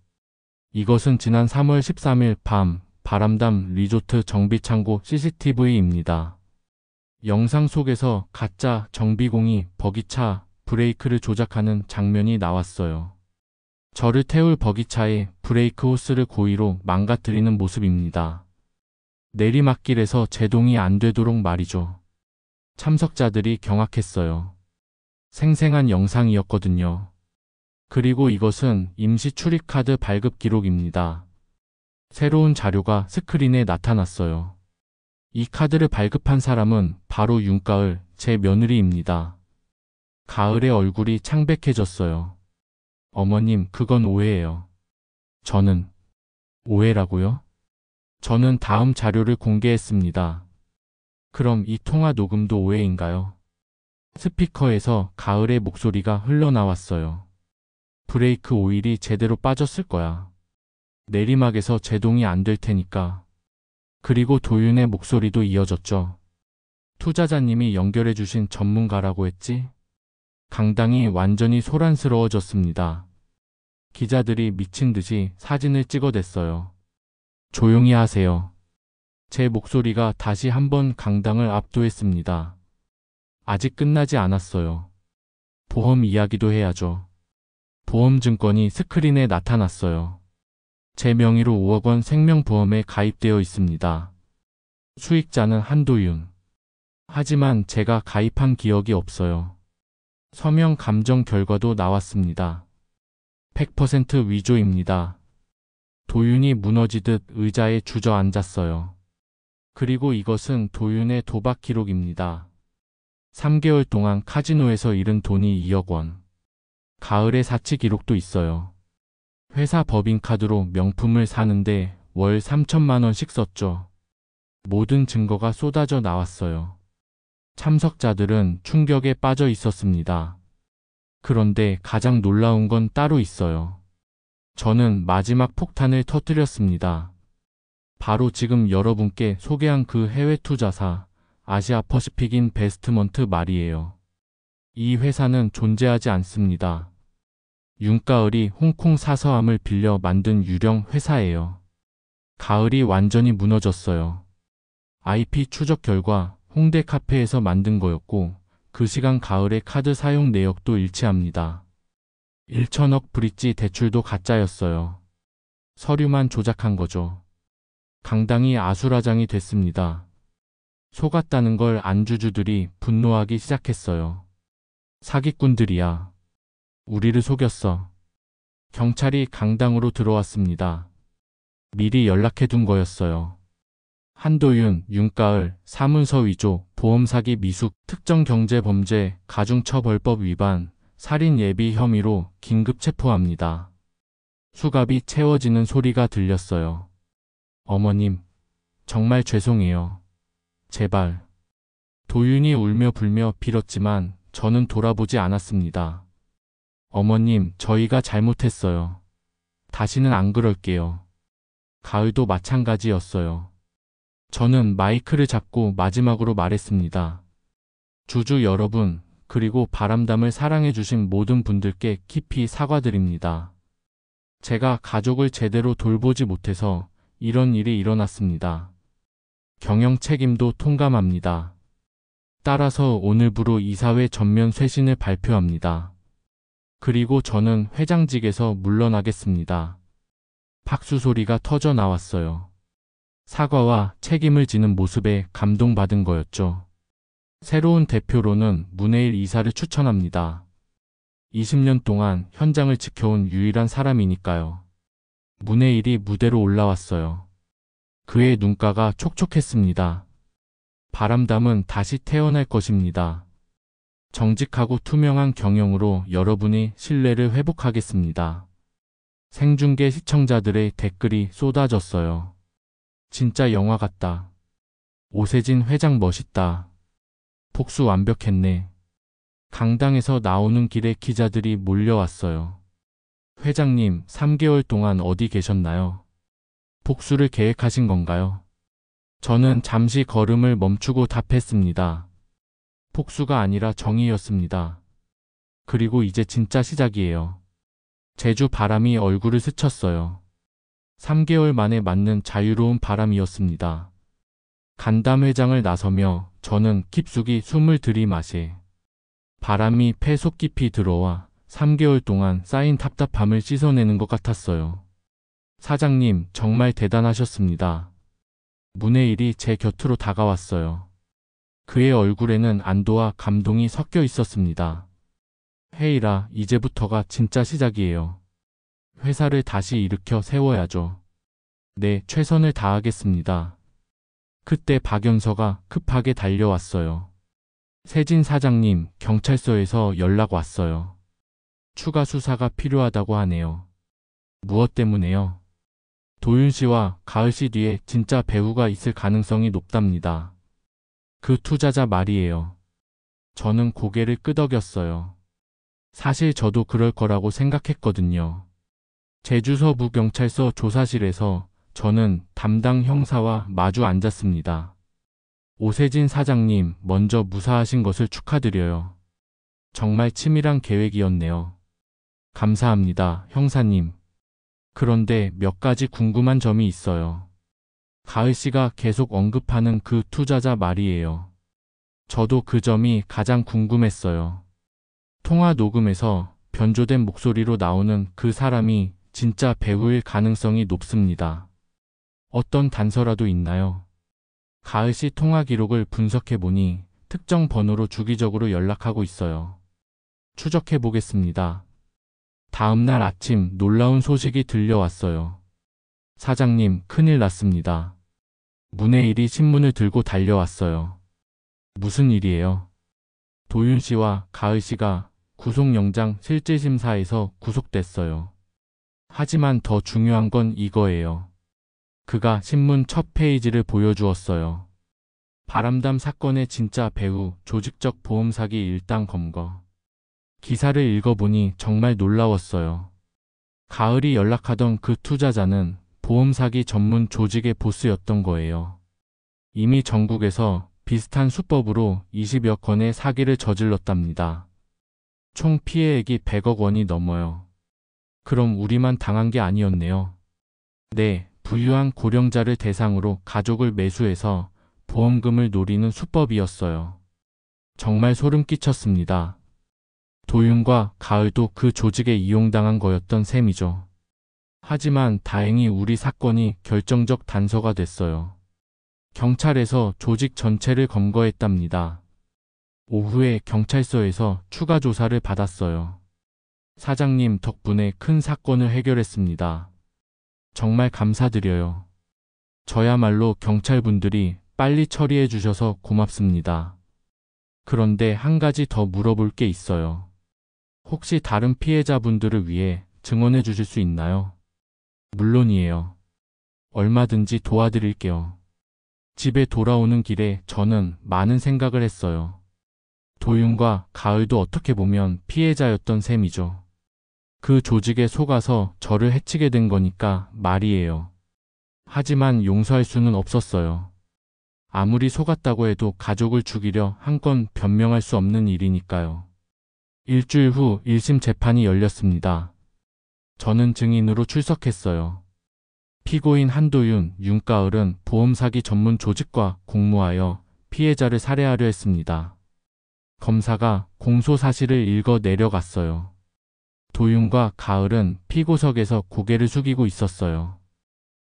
이것은 지난 3월 13일 밤 바람담 리조트 정비창고 CCTV입니다. 영상 속에서 가짜 정비공이 버기차 브레이크를 조작하는 장면이 나왔어요. 저를 태울 버기차의 브레이크 호스를 고의로 망가뜨리는 모습입니다. 내리막길에서 제동이 안 되도록 말이죠. 참석자들이 경악했어요. 생생한 영상이었거든요. 그리고 이것은 임시 출입카드 발급 기록입니다. 새로운 자료가 스크린에 나타났어요. 이 카드를 발급한 사람은 바로 윤가을, 제 며느리입니다. 가을의 얼굴이 창백해졌어요. 어머님, 그건 오해예요. 저는 오해라고요? 저는 다음 자료를 공개했습니다. 그럼 이 통화 녹음도 오해인가요? 스피커에서 가을의 목소리가 흘러나왔어요. 브레이크 오일이 제대로 빠졌을 거야. 내리막에서 제동이 안 될 테니까. 그리고 도윤의 목소리도 이어졌죠. 투자자님이 연결해 주신 전문가라고 했지? 강당이 완전히 소란스러워졌습니다. 기자들이 미친 듯이 사진을 찍어댔어요. 조용히 하세요. 제 목소리가 다시 한번 강당을 압도했습니다. 아직 끝나지 않았어요. 보험 이야기도 해야죠. 보험증권이 스크린에 나타났어요. 제 명의로 5억 원 생명보험에 가입되어 있습니다. 수익자는 한도윤. 하지만 제가 가입한 기억이 없어요. 서명 감정 결과도 나왔습니다. 100% 위조입니다. 도윤이 무너지듯 의자에 주저앉았어요. 그리고 이것은 도윤의 도박 기록입니다. 3개월 동안 카지노에서 잃은 돈이 2억 원. 가을의 사치 기록도 있어요. 회사 법인카드로 명품을 사는데 월 3천만 원씩 썼죠. 모든 증거가 쏟아져 나왔어요. 참석자들은 충격에 빠져 있었습니다. 그런데 가장 놀라운 건 따로 있어요. 저는 마지막 폭탄을 터뜨렸습니다. 바로 지금 여러분께 소개한 그 해외 투자사 아시아퍼시픽 인베스트먼트 말이에요. 이 회사는 존재하지 않습니다. 윤가을이 홍콩 사서함을 빌려 만든 유령 회사예요. 가을이 완전히 무너졌어요. IP 추적 결과 홍대 카페에서 만든 거였고 그 시간 가을의 카드 사용 내역도 일치합니다. 1천억 브릿지 대출도 가짜였어요. 서류만 조작한 거죠. 강당이 아수라장이 됐습니다. 속았다는 걸 안주주들이 분노하기 시작했어요. 사기꾼들이야. 우리를 속였어. 경찰이 강당으로 들어왔습니다. 미리 연락해둔 거였어요. 한도윤, 윤가을, 사문서 위조, 보험사기 미숙, 특정경제범죄, 가중처벌법 위반, 살인 예비 혐의로 긴급 체포합니다. 수갑이 채워지는 소리가 들렸어요. 어머님, 정말 죄송해요. 제발. 도윤이 울며 불며 빌었지만 저는 돌아보지 않았습니다. 어머님, 저희가 잘못했어요. 다시는 안 그럴게요. 가을도 마찬가지였어요. 저는 마이크를 잡고 마지막으로 말했습니다. 주주 여러분, 그리고 바람담을 사랑해주신 모든 분들께 깊이 사과드립니다. 제가 가족을 제대로 돌보지 못해서 이런 일이 일어났습니다. 경영 책임도 통감합니다. 따라서 오늘부로 이사회 전면 쇄신을 발표합니다. 그리고 저는 회장직에서 물러나겠습니다. 박수 소리가 터져 나왔어요. 사과와 책임을 지는 모습에 감동받은 거였죠. 새로운 대표로는 문해일 이사를 추천합니다. 20년 동안 현장을 지켜온 유일한 사람이니까요. 문해일이 무대로 올라왔어요. 그의 눈가가 촉촉했습니다. 바람담은 다시 태어날 것입니다. 정직하고 투명한 경영으로 여러분이 신뢰를 회복하겠습니다. 생중계 시청자들의 댓글이 쏟아졌어요. 진짜 영화 같다. 오세진 회장 멋있다. 복수 완벽했네. 강당에서 나오는 길에 기자들이 몰려왔어요. 회장님, 3개월 동안 어디 계셨나요? 복수를 계획하신 건가요? 저는 잠시 걸음을 멈추고 답했습니다. 복수가 아니라 정의였습니다. 그리고 이제 진짜 시작이에요. 제주 바람이 얼굴을 스쳤어요. 3개월 만에 맞는 자유로운 바람이었습니다. 간담회장을 나서며 저는 깊숙이 숨을 들이마시 바람이 폐 속 깊이 들어와 3개월 동안 쌓인 답답함을 씻어내는 것 같았어요. 사장님, 정말 대단하셨습니다. 문해일이 제 곁으로 다가왔어요. 그의 얼굴에는 안도와 감동이 섞여 있었습니다. 헤이라, 이제부터가 진짜 시작이에요. 회사를 다시 일으켜 세워야죠. 네, 최선을 다하겠습니다. 그때 박연서가 급하게 달려왔어요. 세진 사장님, 경찰서에서 연락 왔어요. 추가 수사가 필요하다고 하네요. 무엇 때문에요? 도윤 씨와 가을 씨 뒤에 진짜 배우가 있을 가능성이 높답니다. 그 투자자 말이에요. 저는 고개를 끄덕였어요. 사실 저도 그럴 거라고 생각했거든요. 제주서부경찰서 조사실에서 저는 담당 형사와 마주 앉았습니다. 오세진 사장님, 먼저 무사하신 것을 축하드려요. 정말 치밀한 계획이었네요. 감사합니다, 형사님. 그런데 몇 가지 궁금한 점이 있어요. 가을 씨가 계속 언급하는 그 투자자 말이에요. 저도 그 점이 가장 궁금했어요. 통화 녹음에서 변조된 목소리로 나오는 그 사람이 진짜 배우일 가능성이 높습니다. 어떤 단서라도 있나요? 가을 씨 통화 기록을 분석해 보니 특정 번호로 주기적으로 연락하고 있어요. 추적해 보겠습니다. 다음 날 아침 놀라운 소식이 들려왔어요. 사장님, 큰일 났습니다. 문해일이 신문을 들고 달려왔어요. 무슨 일이에요? 도윤 씨와 가을 씨가 구속영장 실질심사에서 구속됐어요. 하지만 더 중요한 건 이거예요. 그가 신문 첫 페이지를 보여주었어요. 바람담 사건의 진짜 배우, 조직적 보험 사기 일당 검거. 기사를 읽어보니 정말 놀라웠어요. 가을이 연락하던 그 투자자는 보험 사기 전문 조직의 보스였던 거예요. 이미 전국에서 비슷한 수법으로 20여 건의 사기를 저질렀답니다. 총 피해액이 100억 원이 넘어요. 그럼 우리만 당한 게 아니었네요. 네, 부유한 고령자를 대상으로 가족을 매수해서 보험금을 노리는 수법이었어요. 정말 소름 끼쳤습니다. 도윤과 가을도 그 조직에 이용당한 거였던 셈이죠. 하지만 다행히 우리 사건이 결정적 단서가 됐어요. 경찰에서 조직 전체를 검거했답니다. 오후에 경찰서에서 추가 조사를 받았어요. 사장님 덕분에 큰 사건을 해결했습니다. 정말 감사드려요. 저야말로 경찰분들이 빨리 처리해 주셔서 고맙습니다. 그런데 한 가지 더 물어볼 게 있어요. 혹시 다른 피해자분들을 위해 증언해 주실 수 있나요? 물론이에요. 얼마든지 도와드릴게요. 집에 돌아오는 길에 저는 많은 생각을 했어요. 도윤과 가을도 어떻게 보면 피해자였던 셈이죠. 그 조직에 속아서 저를 해치게 된 거니까 말이에요. 하지만 용서할 수는 없었어요. 아무리 속았다고 해도 가족을 죽이려 한 건 변명할 수 없는 일이니까요. 일주일 후 1심 재판이 열렸습니다. 저는 증인으로 출석했어요. 피고인 한도윤, 윤가을은 보험 사기 전문 조직과 공모하여 피해자를 살해하려 했습니다. 검사가 공소 사실을 읽어 내려갔어요. 도윤과 가을은 피고석에서 고개를 숙이고 있었어요.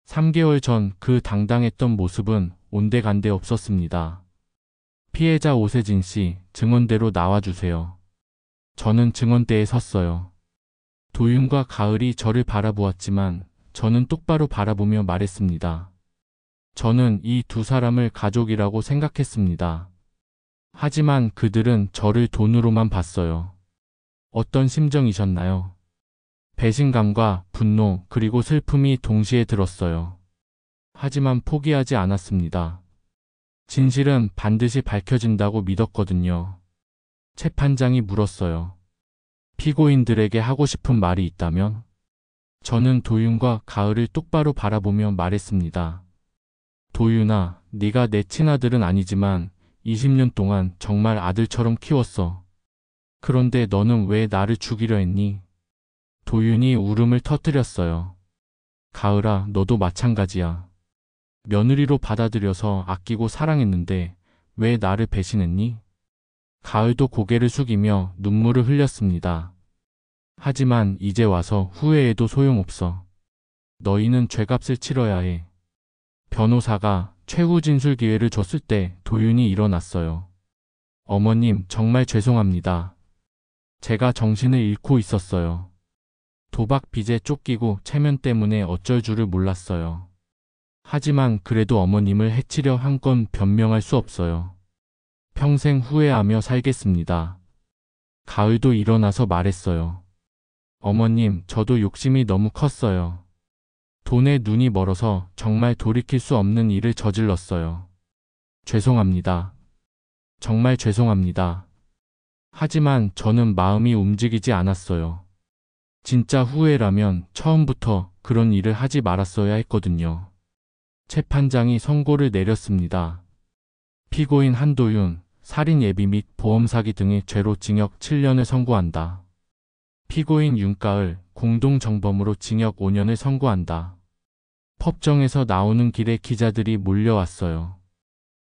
3개월 전 그 당당했던 모습은 온데간데 없었습니다. 피해자 오세진 씨, 증언대로 나와주세요. 저는 증언대에 섰어요. 도윤과 가을이 저를 바라보았지만 저는 똑바로 바라보며 말했습니다. 저는 이 두 사람을 가족이라고 생각했습니다. 하지만 그들은 저를 돈으로만 봤어요. 어떤 심정이셨나요? 배신감과 분노 그리고 슬픔이 동시에 들었어요. 하지만 포기하지 않았습니다. 진실은 반드시 밝혀진다고 믿었거든요. 재판장이 물었어요. 피고인들에게 하고 싶은 말이 있다면? 저는 도윤과 가을을 똑바로 바라보며 말했습니다. 도윤아, 네가 내 친아들은 아니지만 20년 동안 정말 아들처럼 키웠어. 그런데 너는 왜 나를 죽이려 했니? 도윤이 울음을 터뜨렸어요. 가을아, 너도 마찬가지야. 며느리로 받아들여서 아끼고 사랑했는데 왜 나를 배신했니? 가을도 고개를 숙이며 눈물을 흘렸습니다. 하지만 이제 와서 후회해도 소용없어. 너희는 죄값을 치러야 해. 변호사가 최후 진술 기회를 줬을 때 도윤이 일어났어요. 어머님, 정말 죄송합니다. 제가 정신을 잃고 있었어요. 도박 빚에 쫓기고 체면 때문에 어쩔 줄을 몰랐어요. 하지만 그래도 어머님을 해치려 한 건 변명할 수 없어요. 평생 후회하며 살겠습니다. 가을도 일어나서 말했어요. 어머님, 저도 욕심이 너무 컸어요. 돈에 눈이 멀어서 정말 돌이킬 수 없는 일을 저질렀어요. 죄송합니다. 정말 죄송합니다. 하지만 저는 마음이 움직이지 않았어요. 진짜 후회라면 처음부터 그런 일을 하지 말았어야 했거든요. 재판장이 선고를 내렸습니다. 피고인 한도윤, 살인 예비 및 보험 사기 등의 죄로 징역 7년을 선고한다. 피고인 윤가을, 공동정범으로 징역 5년을 선고한다. 법정에서 나오는 길에 기자들이 몰려왔어요.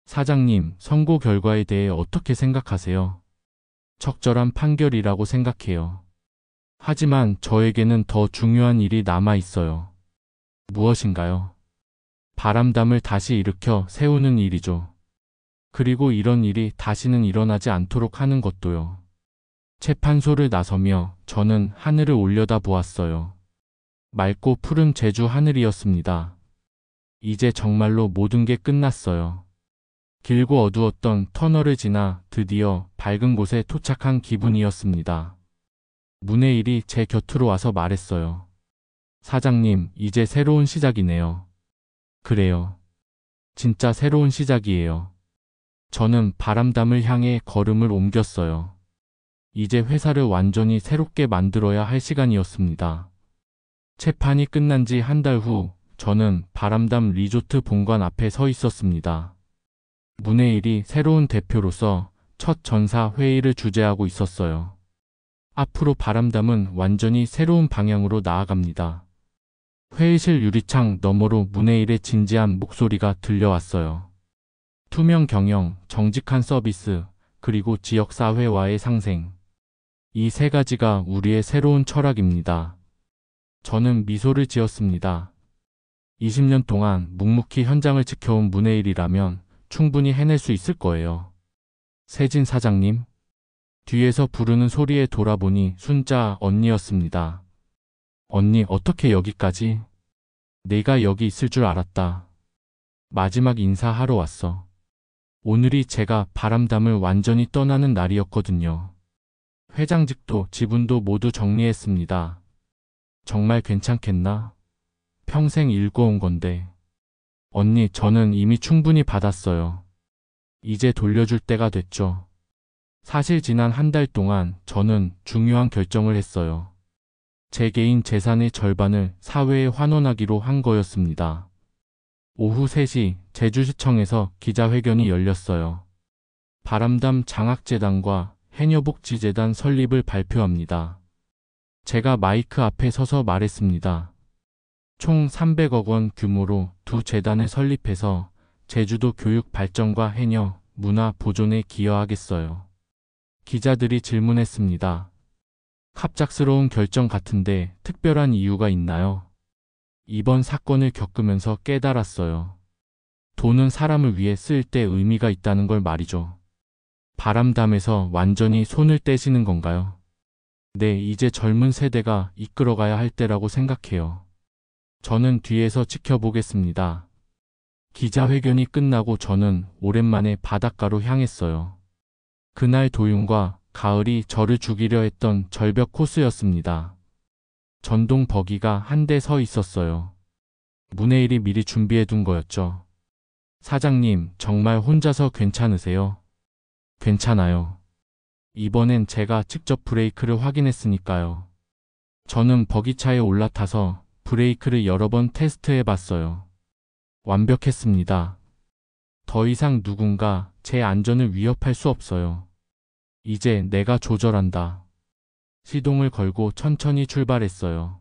사장님, 선고 결과에 대해 어떻게 생각하세요? 적절한 판결이라고 생각해요. 하지만 저에게는 더 중요한 일이 남아 있어요. 무엇인가요? 바람담을 다시 일으켜 세우는 일이죠. 그리고 이런 일이 다시는 일어나지 않도록 하는 것도요. 재판소를 나서며 저는 하늘을 올려다 보았어요. 맑고 푸른 제주 하늘이었습니다. 이제 정말로 모든 게 끝났어요. 길고 어두웠던 터널을 지나 드디어 밝은 곳에 도착한 기분이었습니다. 문혜일이 제 곁으로 와서 말했어요. 사장님, 이제 새로운 시작이네요. 그래요. 진짜 새로운 시작이에요. 저는 바람담을 향해 걸음을 옮겼어요. 이제 회사를 완전히 새롭게 만들어야 할 시간이었습니다. 재판이 끝난 지 한 달 후, 저는 바람담 리조트 본관 앞에 서 있었습니다. 문혜일이 새로운 대표로서 첫 전사 회의를 주재하고 있었어요. 앞으로 바람담은 완전히 새로운 방향으로 나아갑니다. 회의실 유리창 너머로 문혜일의 진지한 목소리가 들려왔어요. 투명 경영, 정직한 서비스, 그리고 지역사회와의 상생. 이 세 가지가 우리의 새로운 철학입니다. 저는 미소를 지었습니다. 20년 동안 묵묵히 현장을 지켜온 문혜일이라면 충분히 해낼 수 있을 거예요. 세진 사장님? 뒤에서 부르는 소리에 돌아보니 순자 언니였습니다. 언니, 어떻게 여기까지? 내가 여기 있을 줄 알았다. 마지막 인사하러 왔어. 오늘이 제가 바람담을 완전히 떠나는 날이었거든요. 회장직도 지분도 모두 정리했습니다. 정말 괜찮겠나? 평생 일궈온 건데. 언니, 저는 이미 충분히 받았어요. 이제 돌려줄 때가 됐죠. 사실 지난 한 달 동안 저는 중요한 결정을 했어요. 제 개인 재산의 절반을 사회에 환원하기로 한 거였습니다. 오후 3시 제주시청에서 기자회견이 열렸어요. 바람담 장학재단과 해녀복지재단 설립을 발표합니다. 제가 마이크 앞에 서서 말했습니다. 총 300억 원 규모로 두 재단을 설립해서 제주도 교육 발전과 해녀, 문화 보존에 기여하겠어요. 기자들이 질문했습니다. 갑작스러운 결정 같은데 특별한 이유가 있나요? 이번 사건을 겪으면서 깨달았어요. 돈은 사람을 위해 쓸 때 의미가 있다는 걸 말이죠. 바람담에서 완전히 손을 떼시는 건가요? 네, 이제 젊은 세대가 이끌어가야 할 때라고 생각해요. 저는 뒤에서 지켜보겠습니다. 기자회견이 끝나고 저는 오랜만에 바닷가로 향했어요. 그날 도윤과 가을이 저를 죽이려 했던 절벽 코스였습니다. 전동 버기가 한 대 서 있었어요. 문혜일이 미리 준비해둔 거였죠. 사장님, 정말 혼자서 괜찮으세요? 괜찮아요. 이번엔 제가 직접 브레이크를 확인했으니까요. 저는 버기차에 올라타서 브레이크를 여러 번 테스트해 봤어요. 완벽했습니다. 더 이상 누군가 제 안전을 위협할 수 없어요. 이제 내가 조절한다. 시동을 걸고 천천히 출발했어요.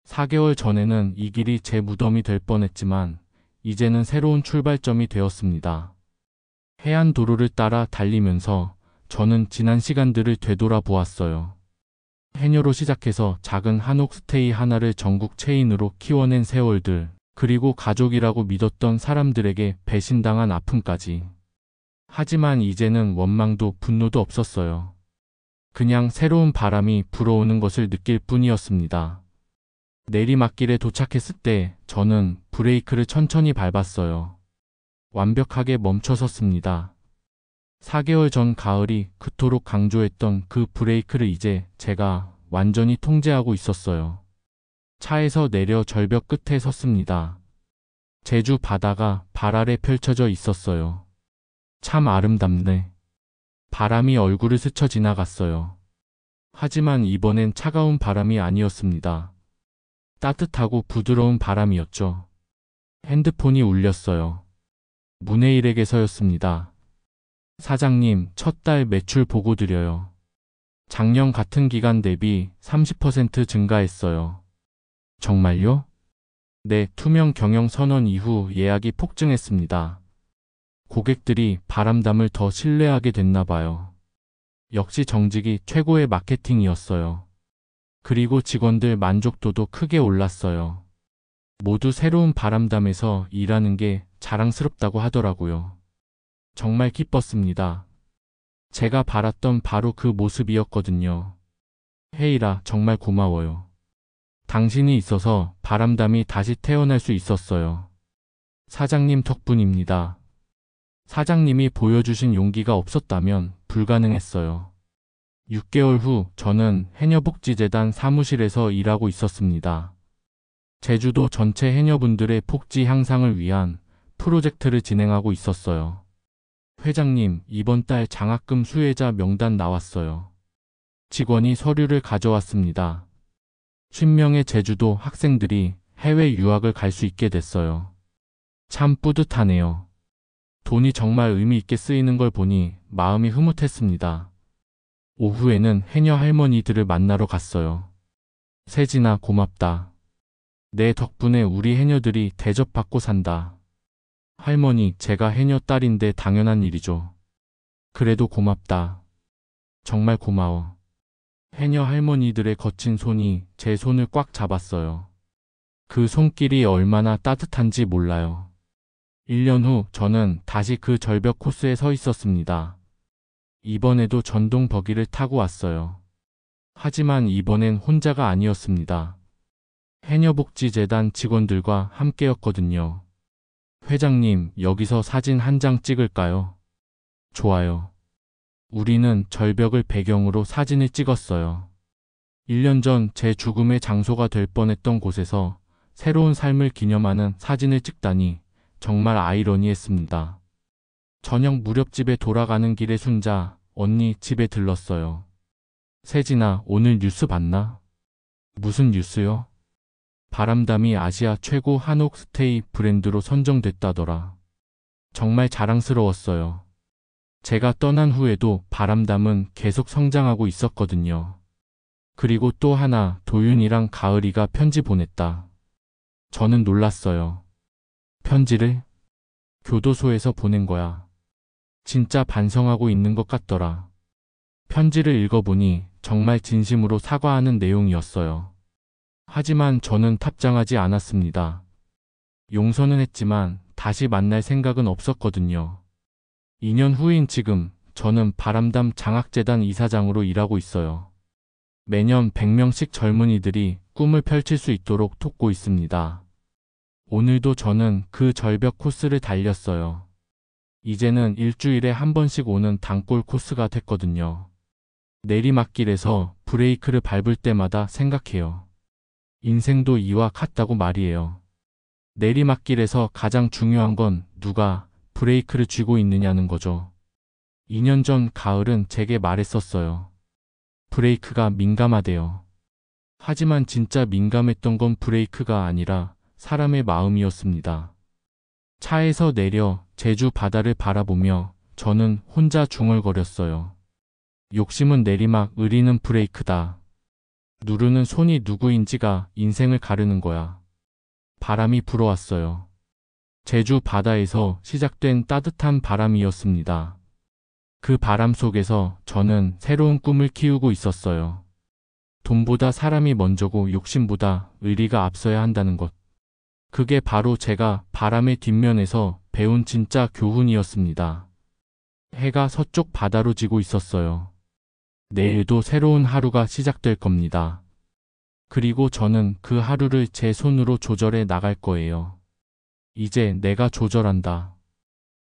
4개월 전에는 이 길이 제 무덤이 될 뻔했지만 이제는 새로운 출발점이 되었습니다. 해안도로를 따라 달리면서 저는 지난 시간들을 되돌아보았어요. 해녀로 시작해서 작은 한옥 스테이 하나를 전국 체인으로 키워낸 세월들, 그리고 가족이라고 믿었던 사람들에게 배신당한 아픔까지. 하지만 이제는 원망도 분노도 없었어요. 그냥 새로운 바람이 불어오는 것을 느낄 뿐이었습니다. 내리막길에 도착했을 때 저는 브레이크를 천천히 밟았어요. 완벽하게 멈춰섰습니다. 4개월 전 가을이 그토록 강조했던 그 브레이크를 이제 제가 완전히 통제하고 있었어요. 차에서 내려 절벽 끝에 섰습니다. 제주 바다가 발 아래 펼쳐져 있었어요. 참 아름답네. 바람이 얼굴을 스쳐 지나갔어요. 하지만 이번엔 차가운 바람이 아니었습니다. 따뜻하고 부드러운 바람이었죠. 핸드폰이 울렸어요. 문혜일에게서였습니다. 사장님, 첫 달 매출 보고 드려요. 작년 같은 기간 대비 30% 증가했어요. 정말요? 네, 투명 경영 선언 이후 예약이 폭증했습니다. 고객들이 바람담을 더 신뢰하게 됐나 봐요. 역시 정직이 최고의 마케팅이었어요. 그리고 직원들 만족도도 크게 올랐어요. 모두 새로운 바람담에서 일하는 게 자랑스럽다고 하더라고요. 정말 기뻤습니다. 제가 바랐던 바로 그 모습이었거든요. 혜일아, 정말 고마워요. 당신이 있어서 바람담이 다시 태어날 수 있었어요. 사장님 덕분입니다. 사장님이 보여주신 용기가 없었다면 불가능했어요. 6개월 후 저는 해녀복지재단 사무실에서 일하고 있었습니다. 제주도 전체 해녀분들의 복지 향상을 위한 프로젝트를 진행하고 있었어요. 회장님, 이번 달 장학금 수혜자 명단 나왔어요. 직원이 서류를 가져왔습니다. 50명의 제주도 학생들이 해외 유학을 갈 수 있게 됐어요. 참 뿌듯하네요. 돈이 정말 의미 있게 쓰이는 걸 보니 마음이 흐뭇했습니다. 오후에는 해녀 할머니들을 만나러 갔어요. 세진아, 고맙다. 내 덕분에 우리 해녀들이 대접받고 산다. 할머니, 제가 해녀 딸인데 당연한 일이죠. 그래도 고맙다. 정말 고마워. 해녀 할머니들의 거친 손이 제 손을 꽉 잡았어요. 그 손길이 얼마나 따뜻한지 몰라요. 1년 후 저는 다시 그 절벽 코스에 서 있었습니다. 이번에도 전동 버기를 타고 왔어요. 하지만 이번엔 혼자가 아니었습니다. 해녀복지재단 직원들과 함께였거든요. 회장님, 여기서 사진 한 장 찍을까요? 좋아요. 우리는 절벽을 배경으로 사진을 찍었어요. 1년 전 제 죽음의 장소가 될 뻔했던 곳에서 새로운 삶을 기념하는 사진을 찍다니 정말 아이러니했습니다. 저녁 무렵 집에 돌아가는 길에 순자, 언니 집에 들렀어요. 세진아, 오늘 뉴스 봤나? 무슨 뉴스요? 바람담이 아시아 최고 한옥 스테이 브랜드로 선정됐다더라. 정말 자랑스러웠어요. 제가 떠난 후에도 바람담은 계속 성장하고 있었거든요. 그리고 또 하나, 도윤이랑 가을이가 편지 보냈다. 저는 놀랐어요. 편지를? 교도소에서 보낸 거야. 진짜 반성하고 있는 것 같더라. 편지를 읽어보니 정말 진심으로 사과하는 내용이었어요. 하지만 저는 답장하지 않았습니다. 용서는 했지만 다시 만날 생각은 없었거든요. 2년 후인 지금 저는 바람담 장학재단 이사장으로 일하고 있어요. 매년 100명씩 젊은이들이 꿈을 펼칠 수 있도록 돕고 있습니다. 오늘도 저는 그 절벽 코스를 달렸어요. 이제는 일주일에 한 번씩 오는 단골 코스가 됐거든요. 내리막길에서 브레이크를 밟을 때마다 생각해요. 인생도 이와 같다고 말이에요. 내리막길에서 가장 중요한 건 누가 브레이크를 쥐고 있느냐는 거죠. 2년 전 가을은 제게 말했었어요. 브레이크가 민감하대요. 하지만 진짜 민감했던 건 브레이크가 아니라 사람의 마음이었습니다. 차에서 내려 제주 바다를 바라보며 저는 혼자 중얼거렸어요. 욕심은 내리막, 의리는 브레이크다. 누르는 손이 누구인지가 인생을 가르는 거야. 바람이 불어왔어요. 제주 바다에서 시작된 따뜻한 바람이었습니다. 그 바람 속에서 저는 새로운 꿈을 키우고 있었어요. 돈보다 사람이 먼저고 욕심보다 의리가 앞서야 한다는 것. 그게 바로 제가 바람의 뒷면에서 배운 진짜 교훈이었습니다. 해가 서쪽 바다로 지고 있었어요. 내일도 새로운 하루가 시작될 겁니다. 그리고 저는 그 하루를 제 손으로 조절해 나갈 거예요. 이제 내가 조절한다.